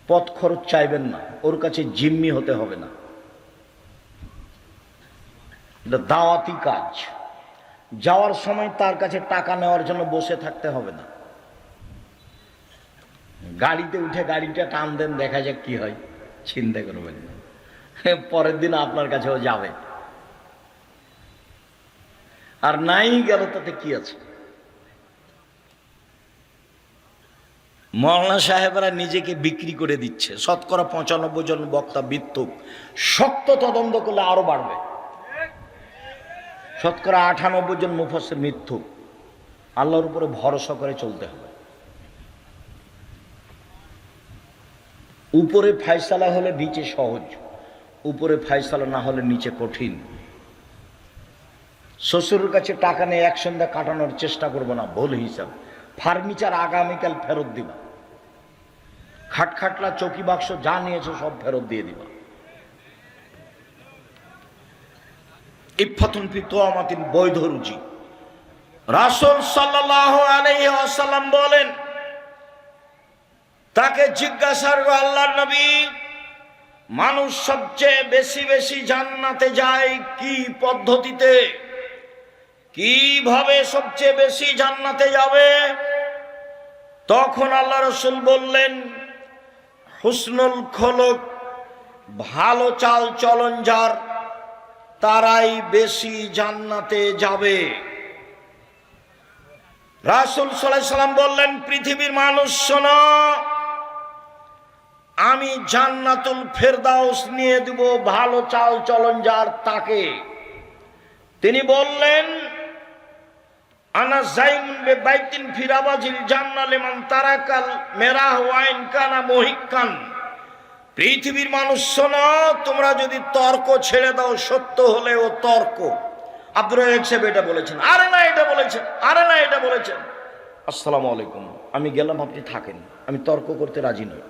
পথ খরচ চাইবেন না, ওর কাছে জিম্মি হতে হবে না। এটা দাওয়াতি কাজ। যাওয়ার সময় তার কাছে টাকা নেওয়ার জন্য বসে থাকতে হবে না। গাড়িতে উঠে গাড়িটা টান দেন, দেখা যাক কি হয়, চিন্তা করবেন না। পরের দিন আপনার কাছেও যাবে, আর নাই গেল তাতে কি আছে। মাওলানা সাহেবরা নিজেকে বিক্রি করে দিচ্ছে। শতকরা 95 জন বক্তা বিত্তুক, শক্ত তদন্ত করলে আরো বাড়বে। শতকরা 98 জন মুফাসসির মিথ্যুক। আল্লাহর উপরে ভরসা করে চলতে হবে। উপরে ফায়সালা হলে নিচে সহজ, উপরে ফায়সালা না হলে নিচে কঠিন। শ্বশুরের কাছে টাকা নিয়ে এক সন্ধ্যা কাটানোর চেষ্টা করবো না, ভুল হিসাব। ফার্নিচার আগামীকাল ফেরত দিবা, খাটখাটলা চৌকি বাক্স যা নিয়েছো সব ফেরত দিয়ে দিবা। ইফাতুন ফি তুয়ামাতিন, বৈধ রুজি। রাসূল সাল্লাল্লাহু আলাইহি ওয়াসাল্লাম বলেন, তাকে জিজ্ঞাসা করল, আল্লাহর নবী, মানুষ সবচেয়ে বেশি বেশি জান্নাতে যায় কি পদ্ধতিতে, কিভাবে সবচেয়ে বেশি জান্নাতে যাবে? তখন আল্লাহ রাসূল বললেন, হুসনুল খলক, ভালো চাল চলন যার, তারাই বেশি জান্নাতে যাবে। রাসূল সাল্লাল্লাহু আলাইহি ওয়াসাল্লাম বললেন, পৃথিবীর মানুষ শোনো, আমি জান্নাতুল ফেরদাউস নিয়ে দেব ভালো চাল চলন যার তাকে। তিনি বললেন, আনা যাইমুন বিবাইতিন ফি রাবাজিল জান্নাহ লিমান তারাকাল মেরাহ ওয়া ইন কানা মুহিক্কান। পৃথিবীর মানুষ শোনো, তোমরা যদি তর্ক ছেড়ে দাও, সত্য হলেও তর্ক। আব্দুর রাজ্জাক সাহেব এটা বলেছেন, আরে না এটা বলেছেন, আরে না এটা বলেছেন। আসসালামু আলাইকুম, আমি গেলাম, আপনি থাকেন, আমি তর্ক করতে রাজি নই।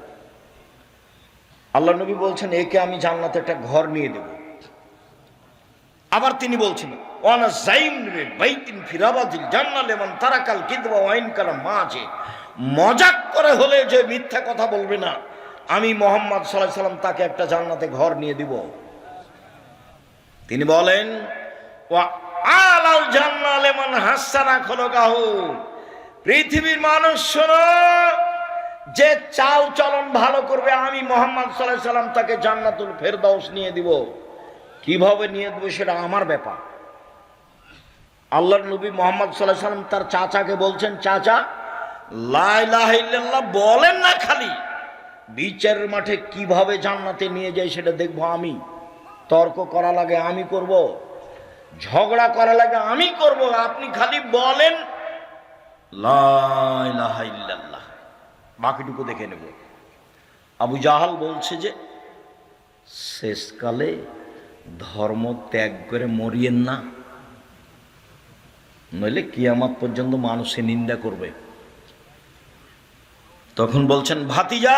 আল্লাহ নবী বলছেন, একে আমি জান্নাতে একটা ঘর নিয়ে দেব। আবার তিনি বলছেন, ওয়ানা যাইমুন বিবাইতিন ফি রাবাজিল জান্নাহ লিমান তারাকাল কিযবা ওয়া ইন কানা মাযে। মজাক করে হলে যে মিথ্যা কথা বলবে না, আমি মুহাম্মদ সাল্লাল্লাহু আলাইহি ওয়াসাল্লাম তাকে একটা জান্নাতে ঘর নিয়ে দিব। তিনি বলেন, ওয়া আলাল জান্নাহ লিমান হাসানা খলকাহু। পৃথিবীর মানুষ শোনো, যে চাল চলন ভালো করবে, আমি মুহাম্মদ সাল্লাল্লাহু আলাইহি ওয়াসাল্লাম তাকে জান্নাতুল ফেরদাউস নিয়ে দিব। কিভাবে নিয়ে দেব সেটা আমার ব্যাপার। আল্লাহর নবী মুহাম্মদ সাল্লাল্লাহু আলাইহি ওয়াসাল্লাম তার চাচাকে বলছেন, চাচা লা ইলাহা ইল্লাল্লাহ বলেন না, খালি বিচারের মাঠে কিভাবে জান্নাতে নিয়ে যায় সেটা দেখবো আমি। তর্ক করা লাগে আমি করব, ঝগড়া করা লাগে আমি করব, আপনি খালি বলেন লা ইলাহা ইল্লাল্লাহ, বাকিটুকু দেখে নেব। আবু জাহাল বলছে যে শেষকালে ধর্ম ত্যাগ করে মরিয়েন না, নইলে কিয়ামত পর্যন্ত মানুষে নিন্দা করবে। তখন বলছেন, ভাতিজা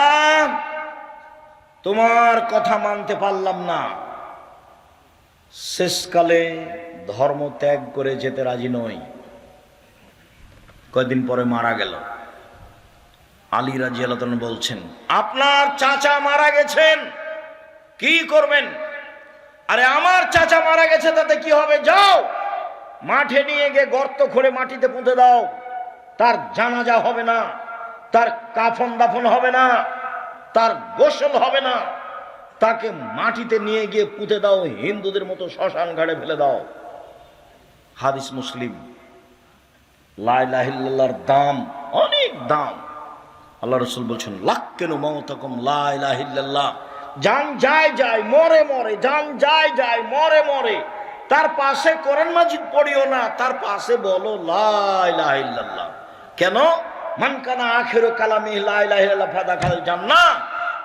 তোমার কথা মানতে পারলাম না, শেষকালে ধর্ম ত্যাগ করে যেতে রাজি নই। কয়েকদিন পরে মারা গেল। আলী রাদিয়াল্লাহু আনহু বলছেন, আপনার চাচা মারা গেছেন, কি করবেন? আরে আমার চাচা মারা গেছে, তাতে কি হবে? যাও মাঠে নিয়ে গিয়ে গর্ত খুঁড়ে মাটিতে পুঁতে দাও। তার জানাজা হবে না, তার কাফন দাফন হবে না, তার গোসল হবে না, তাকে মাটিতে নিয়ে গিয়ে পুঁতে দাও, হিন্দুদের মতো শ্মশান ঘাটে ফেলে দাও। হাদিস মুসলিম। লা ইলাহা ইল্লাল্লাহর দাম অনেক দাম। আল্লাহ রাসূল বলছেন লাক্কিনু মাউতাকুম লা ইলাহা ইল্লাল্লাহ। জান যায় যায় মরে মরে, জান যায় যায় মরে মরে, তার পাশে কোরআন মাজিদ পড়িও না, তার পাশে বলো লা ইলাহা ইল্লাল্লাহ। কেন? মান কানা আখিরু কালামি লা ইলাহা ইল্লাল্লাহ ফাদাখাল জান্নাহ।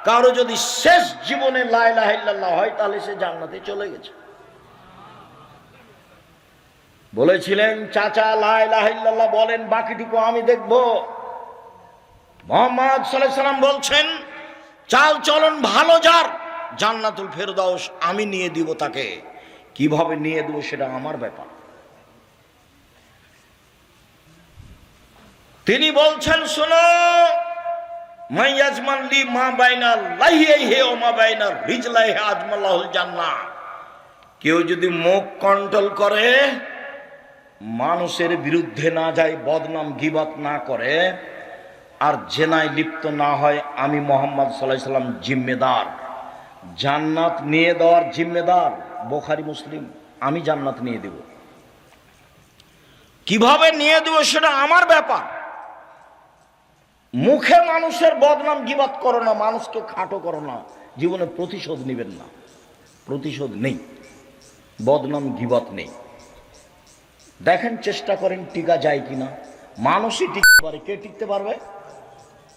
কারো যদি শেষ জীবনে লা ইলাহা ইল্লাল্লাহ হয় তাহলে সে জান্নাতে চলে গেছে। বলেছিলেন চাচা লা ইলাহা ইল্লাল্লাহ বলেন, বাকিটুকু আমি দেখব। মুহাম্মদ সাল্লাল্লাহু আলাইহি সাল্লাম বলছেন চাল চলন ভালো যার, জান্নাতুল ফেরদাউস আমি নিয়ে দিব তাকে। কিভাবে নিয়ে দেব সেটা আমার ব্যাপার। তিনি বলছেন শোনো, মাইয়াজমান লি মা বাইনা লাহিহি ওয়া মা বাইনা রিজলাইহি আজমাল্লাহুল জান্নাহ। কেউ যদি মুখ কন্ট্রোল করে, মানুষের বিরুদ্ধে না যায়, বদনাম গীবত না করে, আর জেনায় লিপ্ত না হয়, আমি মুহাম্মদ সাল্লাল্লাহু আলাইহি সাল্লাম জিম্মেদার, জান্নাত নিয়ে দেওয়ার জিম্মেদার। বুখারী মুসলিম। আমি জান্নাত নিয়ে দেব। কিভাবে নিয়ে দেব সেটা আমার ব্যাপার। মুখে মানুষের বদনাম গীবত করো না, মানুষকে খাটো করো না, জীবনে প্রতিশোধ নেবেন না। প্রতিশোধ নেই, বদনাম গীবত নেই। দেখেন চেষ্টা করেন টিকা যায় কিনা। মানুষই টিকতে পারে, কে টিকতে পারবে?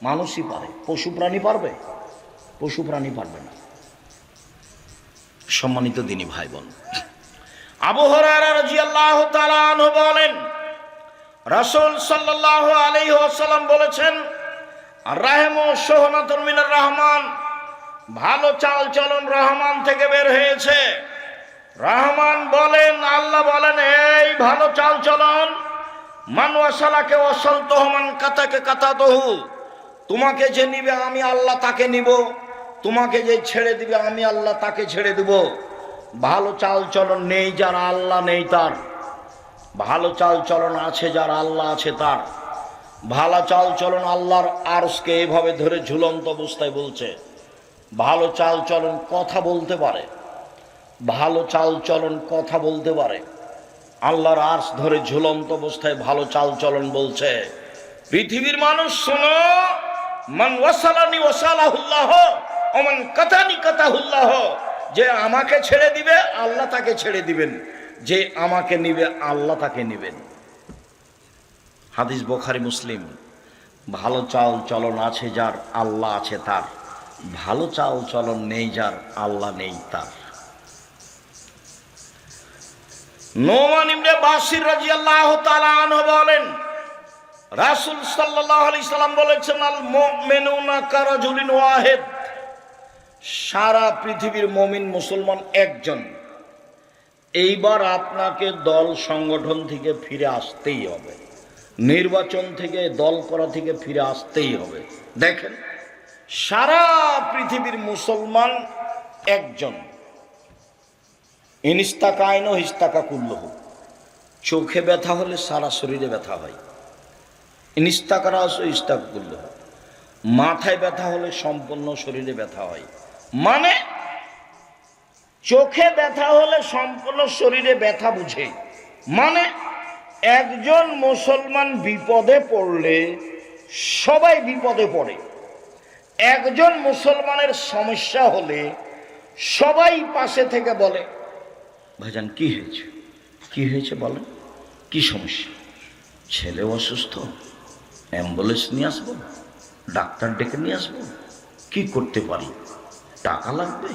মানুষই পারে। পশু প্রাণী পারবে? পশু প্রাণী পারবে না। সম্মানিত দিনী ভাই বোন, আবু হুরায়রা রাদিয়াল্লাহু তাআলা আনহু বলেন রাসূল সাল্লাল্লাহু আলাইহি ওয়াসাল্লাম বলেছেন আর-রাহমু শুহনাতুন মিনার রহমান। ভালো চাল চলন রহমান থেকে বের হয়েছে। রহমান বলেন, আল্লাহ বলেন এই ভালো চাল চলন, মান ওয়াসালাকে ওয়াসালতুহু মান কাতাকে কাতাতুহু। তোমাকে যে নিবে আমি আল্লাহ তাকে নিব, তোমাকে যে ছেড়ে দিবে আমি আল্লাহ তাকে ছেড়ে দেব। ভালো চাল চলন নেই যার আল্লাহ নেই তার, ভালো চাল চলন আছে যার আল্লাহ আছে তার। ভালো চাল চলন আল্লাহর আরশকে এভাবে ধরে ঝুলন্ত অবস্থায় বলছে। ভালো চাল চলন কথা বলতে পারে, ভালো চাল চলন কথা বলতে পারে। আল্লাহর আরশ ধরে ঝুলন্ত অবস্থায় ভালো চাল চলন বলছে। পৃথিবীর মানুষ শোনো, মান ওয়াসালানি ওয়াসালাহুল্লাহ ওয়া মান কাতানি কাতাহুল্লাহ। যে আমাকে ছেড়ে দিবে আল্লাহ তাকে ছেড়ে দিবেন, যে আমাকে নিবে আল্লাহ তাকে নিবেন। হাদিস বুখারী মুসলিম। ভালো চাল চলন আছে যার আল্লাহ আছে তার, ভালো চাল চলন নেই যার আল্লাহ নেই তার। নোমান ইবনে বাশির রাদিয়াল্লাহু তাআলা আনহু বলেন রাসূল সাল্লাল্লাহু আলাইহি সাল্লাম বলেছেন আল মুমিনুনা কারাজুলিন ওয়াহিদ। সারা পৃথিবীর মুমিন মুসলমান একজন। এইবার আপনাকে দল সংগঠন থেকে ফিরে আসতেই হবে, নির্বাচন থেকে দল করা থেকে ফিরে আসতেই হবে। দেখেন সারা পৃথিবীর মুসলমান একজন। ইনিস্তাকাইন হিস্তাকা কুল্লহ। চোখে ব্যথা হলে সারা শরীরে ব্যথা হয়। ইনিস্তাকারা ইস্তাকা কুল্লহ। মাথায় ব্যথা হলে সম্পূর্ণ শরীরে ব্যথা হয়। মানে চোখে ব্যথা হলে সম্পূর্ণ শরীরে ব্যথা বুঝে। মানে একজন মুসলমান বিপদে পড়লে সবাই বিপদে পড়ে। একজন মুসলমানের সমস্যা হলে সবাই পাশে থেকে বলে ভাইজান কি হয়েছে, কি হয়েছে বলেন, কি সমস্যা? ছেলে অসুস্থ, অ্যাম্বুলেন্স নিয়ে আসবো, ডাক্তার ডেকে নিয়ে আসবো, কি করতে পারি, টাকা লাগবে,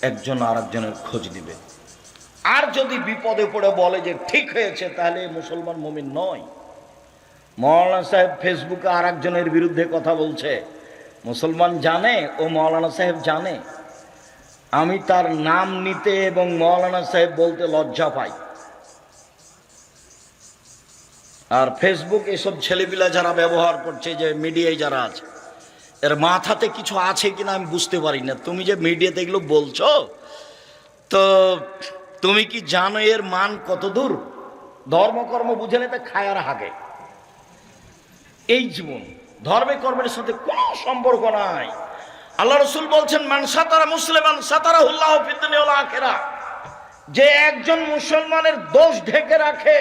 একজন আর একজনের খোঁজ দিবে। আর যদি বিপদে পড়ে বলে যে ঠিক হয়েছে, তাহলে মুসলমান মুমিন নয়। মৌলানা সাহেব ফেসবুকে আর একজনের বিরুদ্ধে কথা বলছে, মুসলমান জানে ও মৌলানা সাহেব জানে। আমি তার নাম নিতে এবং মৌলানা সাহেব বলতে লজ্জা পাই। আর ফেসবুক এসব ছেলেপিলা যারা ব্যবহার করছে, যে মিডিয়ায় যারা আছে, এর মাথাতে কিছু আছে কিনা আমি বুঝতে পারি না। তুমি যে মিডিয়াতে এগুলো বলছো, তো তুমি কি জানো এর মান কত দূর? ধর্মকর্ম বুঝে নিতে খায় আর হাগে। এই জীবন ধর্মে কর্মের সাথে কোনো সম্পর্ক নাই। আল্লাহ রাসূল বলছেন মান সাতারা মুসলিমান সাতারাহুল্লাহু ফিদ দুনিয়া ওয়াল আখিরাহ। যে একজন মুসলমানের দোষ ঢেকে রাখে,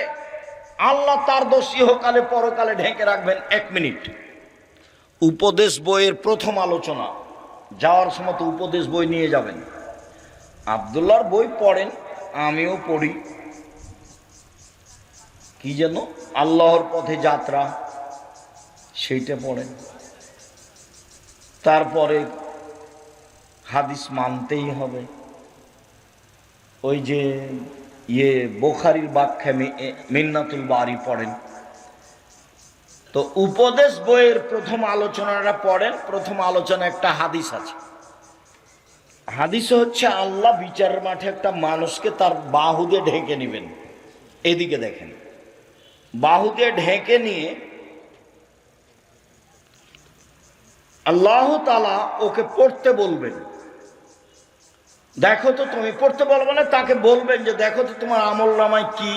আল্লাহ তার দোষ ইহকালে পরকালে ঢেকে রাখবেন। 1 মিনিট। উপদেশ বইয়ের প্রথম আলোচনা, যাওয়ার সময় তো উপদেশ বই নিয়ে যাবেন। আব্দুল্লাহর বই পড়েন, আমিও পড়ি। কি যেন আল্লাহর পথে যাত্রা, সেইটা পড়েন। তারপরে হাদিস মানতেই হবে। ওই যে বুখারীর ব্যাখ্যা মিন্নাতুল বারী পড়েন। তো উপদেশ বইয়ের প্রথম আলোচনাটা পড়েন। প্রথম আলোচনা একটা হাদিস আছে। হাদিস হচ্ছে আল্লাহ বিচারের মাঠে একটা মানুষকে তার বাহু দিয়ে ঢেকে নেবেন। এদিকে দেখেন, বাহু দিয়ে ঢেকে নিয়ে আল্লাহ তাআলা ওকে পড়তে বলবেন। দেখো তো, তুমি পড়তে বলবে না, তাকে বলবেন যে দেখো তো তোমার আমল নামায় কি,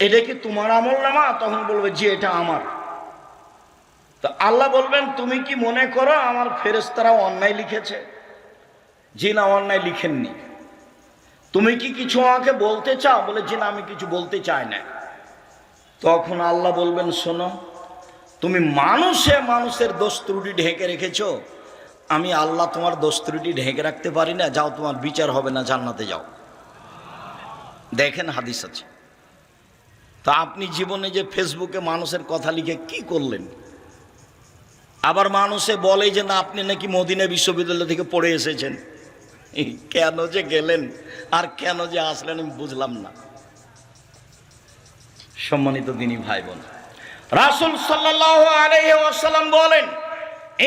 এটা কি তোমার আমল নামা? তখন বলবে জি এটা আমার। তো আল্লাহ বলবেন তুমি কি মনে করো আমার ফেরেশতারা অন্যায় লিখেছে? জি না, অন্যায় লিখেননি। তুমি কি কিছু আমাকে বলতে চাও? বলে জি না, আমি কিছু বলতে চাই না। তখন আল্লাহ বলবেন শোনো, তুমি মানুষের দোষ ত্রুটি ঢেকে রেখেছো, আমি আল্লাহ তোমার দোষ ত্রুটি ঢেকে রাখতে পারি না, যাও তোমার বিচার হবে না, জান্নাতে যাও। দেখেন হাদিস আছে। তা আপনি জীবনে যে ফেসবুকে মানুষের কথা লিখে কি করলেন? আবার মানুষে বলে যে না আপনি নাকি মদিনা বিশ্ববিদ্যালয় থেকে পড়ে এসেছেন। কেন যে গেলেন আর কেন যে আসলেন আমি বুঝলাম না। সম্মানিত দিনী ভাই বোন, রাসূল সাল্লাল্লাহু আলাইহি ওয়াসাল্লাম বলেন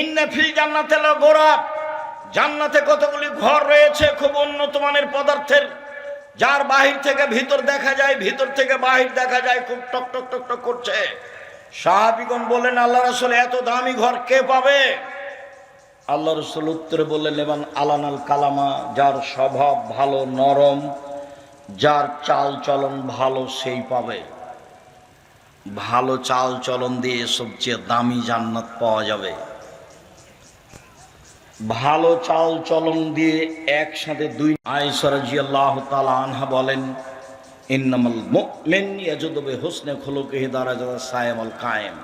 ইন্না ফিল জান্নাতি লাগুরাব, জান্নাতে কতগুলি ঘর রয়েছে খুব উন্নত মানের পদার্থের, যার বাহির থেকে ভিতর দেখা যায়, ভিতর থেকে বাহির দেখা যায়, খুব টক টক টক টক করছে। সাহাবীগণ বলেন আল্লাহ রাসূল এত দামি ঘর কে পাবে? আল্লাহ রাসূল উত্তরে বললেন এবার আলানাল কালামা, যার স্বভাব ভালো নরম, যার চাল চলন ভালো সেই পাবে। ভালো চাল চলন দিয়ে সবচেয়ে দামি জান্নাত পাওয়া যাবে। ভালো চাল চলন দিয়ে একসাথে দুই। আয়েশা রাদিয়াল্লাহু তাআলা আনহা বলেন ইন্নামাল মুমিন ইয়াজুদু বিহুসনি খুলুকিহি দারাজাতাস সায়ামাল কায়েম,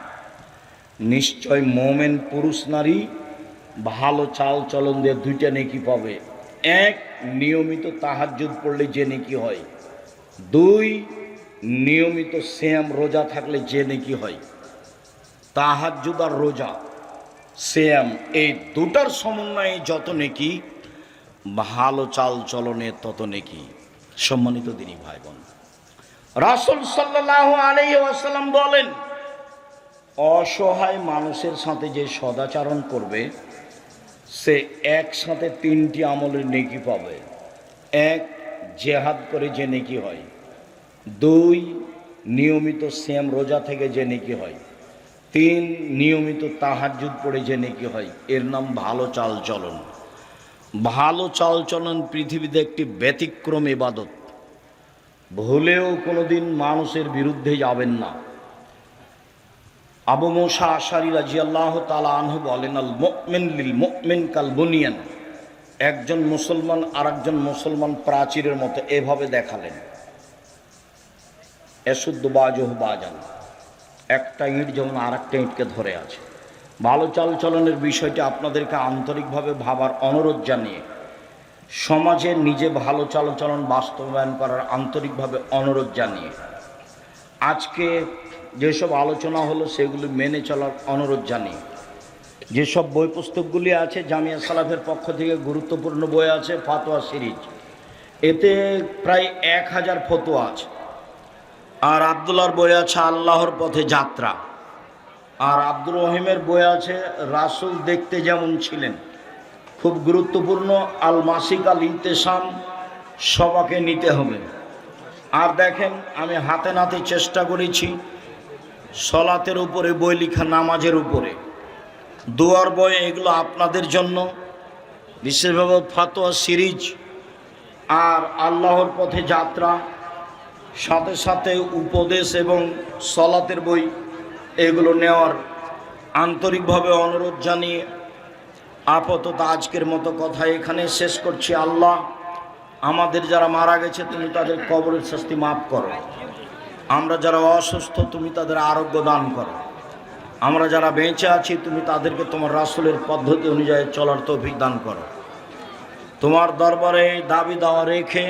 নিশ্চয় মুমিন পুরুষ নারী ভালো চাল চলন দিয়ে দুইটা নেকি পাবে। এক, নিয়মিত তাহাজ্জুদ পড়লে যে নেকি হয়। দুই, নিয়মিত সিয়াম রোজা থাকলে যে নেকি হয়। তাহাজ্জুদ আর রোজা, সিয়াম, এই দুটার সমন্বয়ে যত নেকি, ভালো চাল চলনে তত নেকি। সম্মানিত দিনী ভাই বোন, রাসূল সাল্লাল্লাহু আলাইহি ওয়াসাল্লাম বলেন অসহায় মানুষের সাথে যে সদাচরণ করবে সে একসাথে 3টি আমলের নেকি পাবে। এক, জিহাদ করে যে নেকি হয়। 2, নিয়মিত সিয়াম রোজা থেকে যে নেকি হয়। 3, নিয়মিত তাহাজ্জুদ পড়ে যে নেকি হয়। এর নাম ভালো চাল চলন। ভালো চাল চলন পৃথিবীতে একটি ব্যতিক্রম ইবাদত। ভুলেও কোনোদিন মানুষের বিরুদ্ধে যাবেন না। আবু মুসা আশআরী রাদিয়াল্লাহু তাআলা আনহু বলেন আল মুমিন লিল মুমিন কাল বুনিয়ান, একজন মুসলমান আরেকজন মুসলমান প্রাচীরের মতো, এভাবে দেখালেন। এসুদ্দু বাজুহু বাজান, একটা ইট যেমন আরেকটা ইটকে ধরে আছে। ভালো চাল চলনের বিষয়টি আপনাদেরকে আন্তরিকভাবে ভাবার অনুরোধ জানিয়ে সমাজে নিজে ভালো চালচলন বাস্তবায়ন করার আন্তরিকভাবে অনুরোধ জানিয়ে আজকে যেসব আলোচনা হলো সেগুলি মেনে চলার অনুরোধ জানিয়ে যেসব বই পুস্তকগুলি আছে, জামিয়া সালাফের পক্ষ থেকে গুরুত্বপূর্ণ বই আছে ফাতোয়া সিরিজ, এতে প্রায় 1000 ফতোয়া আছে। আর আব্দুল্লাহর বই আছে আল্লাহর পথে যাত্রা, আর আব্দুর রহিমের বই আছে রাসূল দেখতে যেমন ছিলেন, খুব গুরুত্বপূর্ণ আল মাসিক আল ইন্তেসাম, সবাকে নিতে হবে। আর দেখেন আমি হাতে নাতে চেষ্টা করেছি সলাতের উপরে বই লেখা, নামাজের উপরে, দোয়ার বই, এগুলো আপনাদের জন্য বিশেষভাবে ফাতোয়া সিরিজ আর আল্লাহর পথে যাত্রা, সাথে সাথে উপদেশ এবং সলাতের বই, এগুলো নেওয়ার আন্তরিকভাবে অনুরোধ জানিয়ে আপাতত আজকের মতো কথা এখানে শেষ করছি। আল্লাহ আমাদের যারা মারা গেছে তুমি তাদের কবরের শাস্তি মাফ করো। আমরা যারা অসুস্থ তুমি তাদের আরোগ্য দান করো। আমরা যারা বেঁচে আছি তুমি তাদেরকে তোমার রাসূলের পদ্ধতি অনুযায়ী চলার তৌফিক দান করো। তোমার দরবারে দাবি দাওয়া রেখে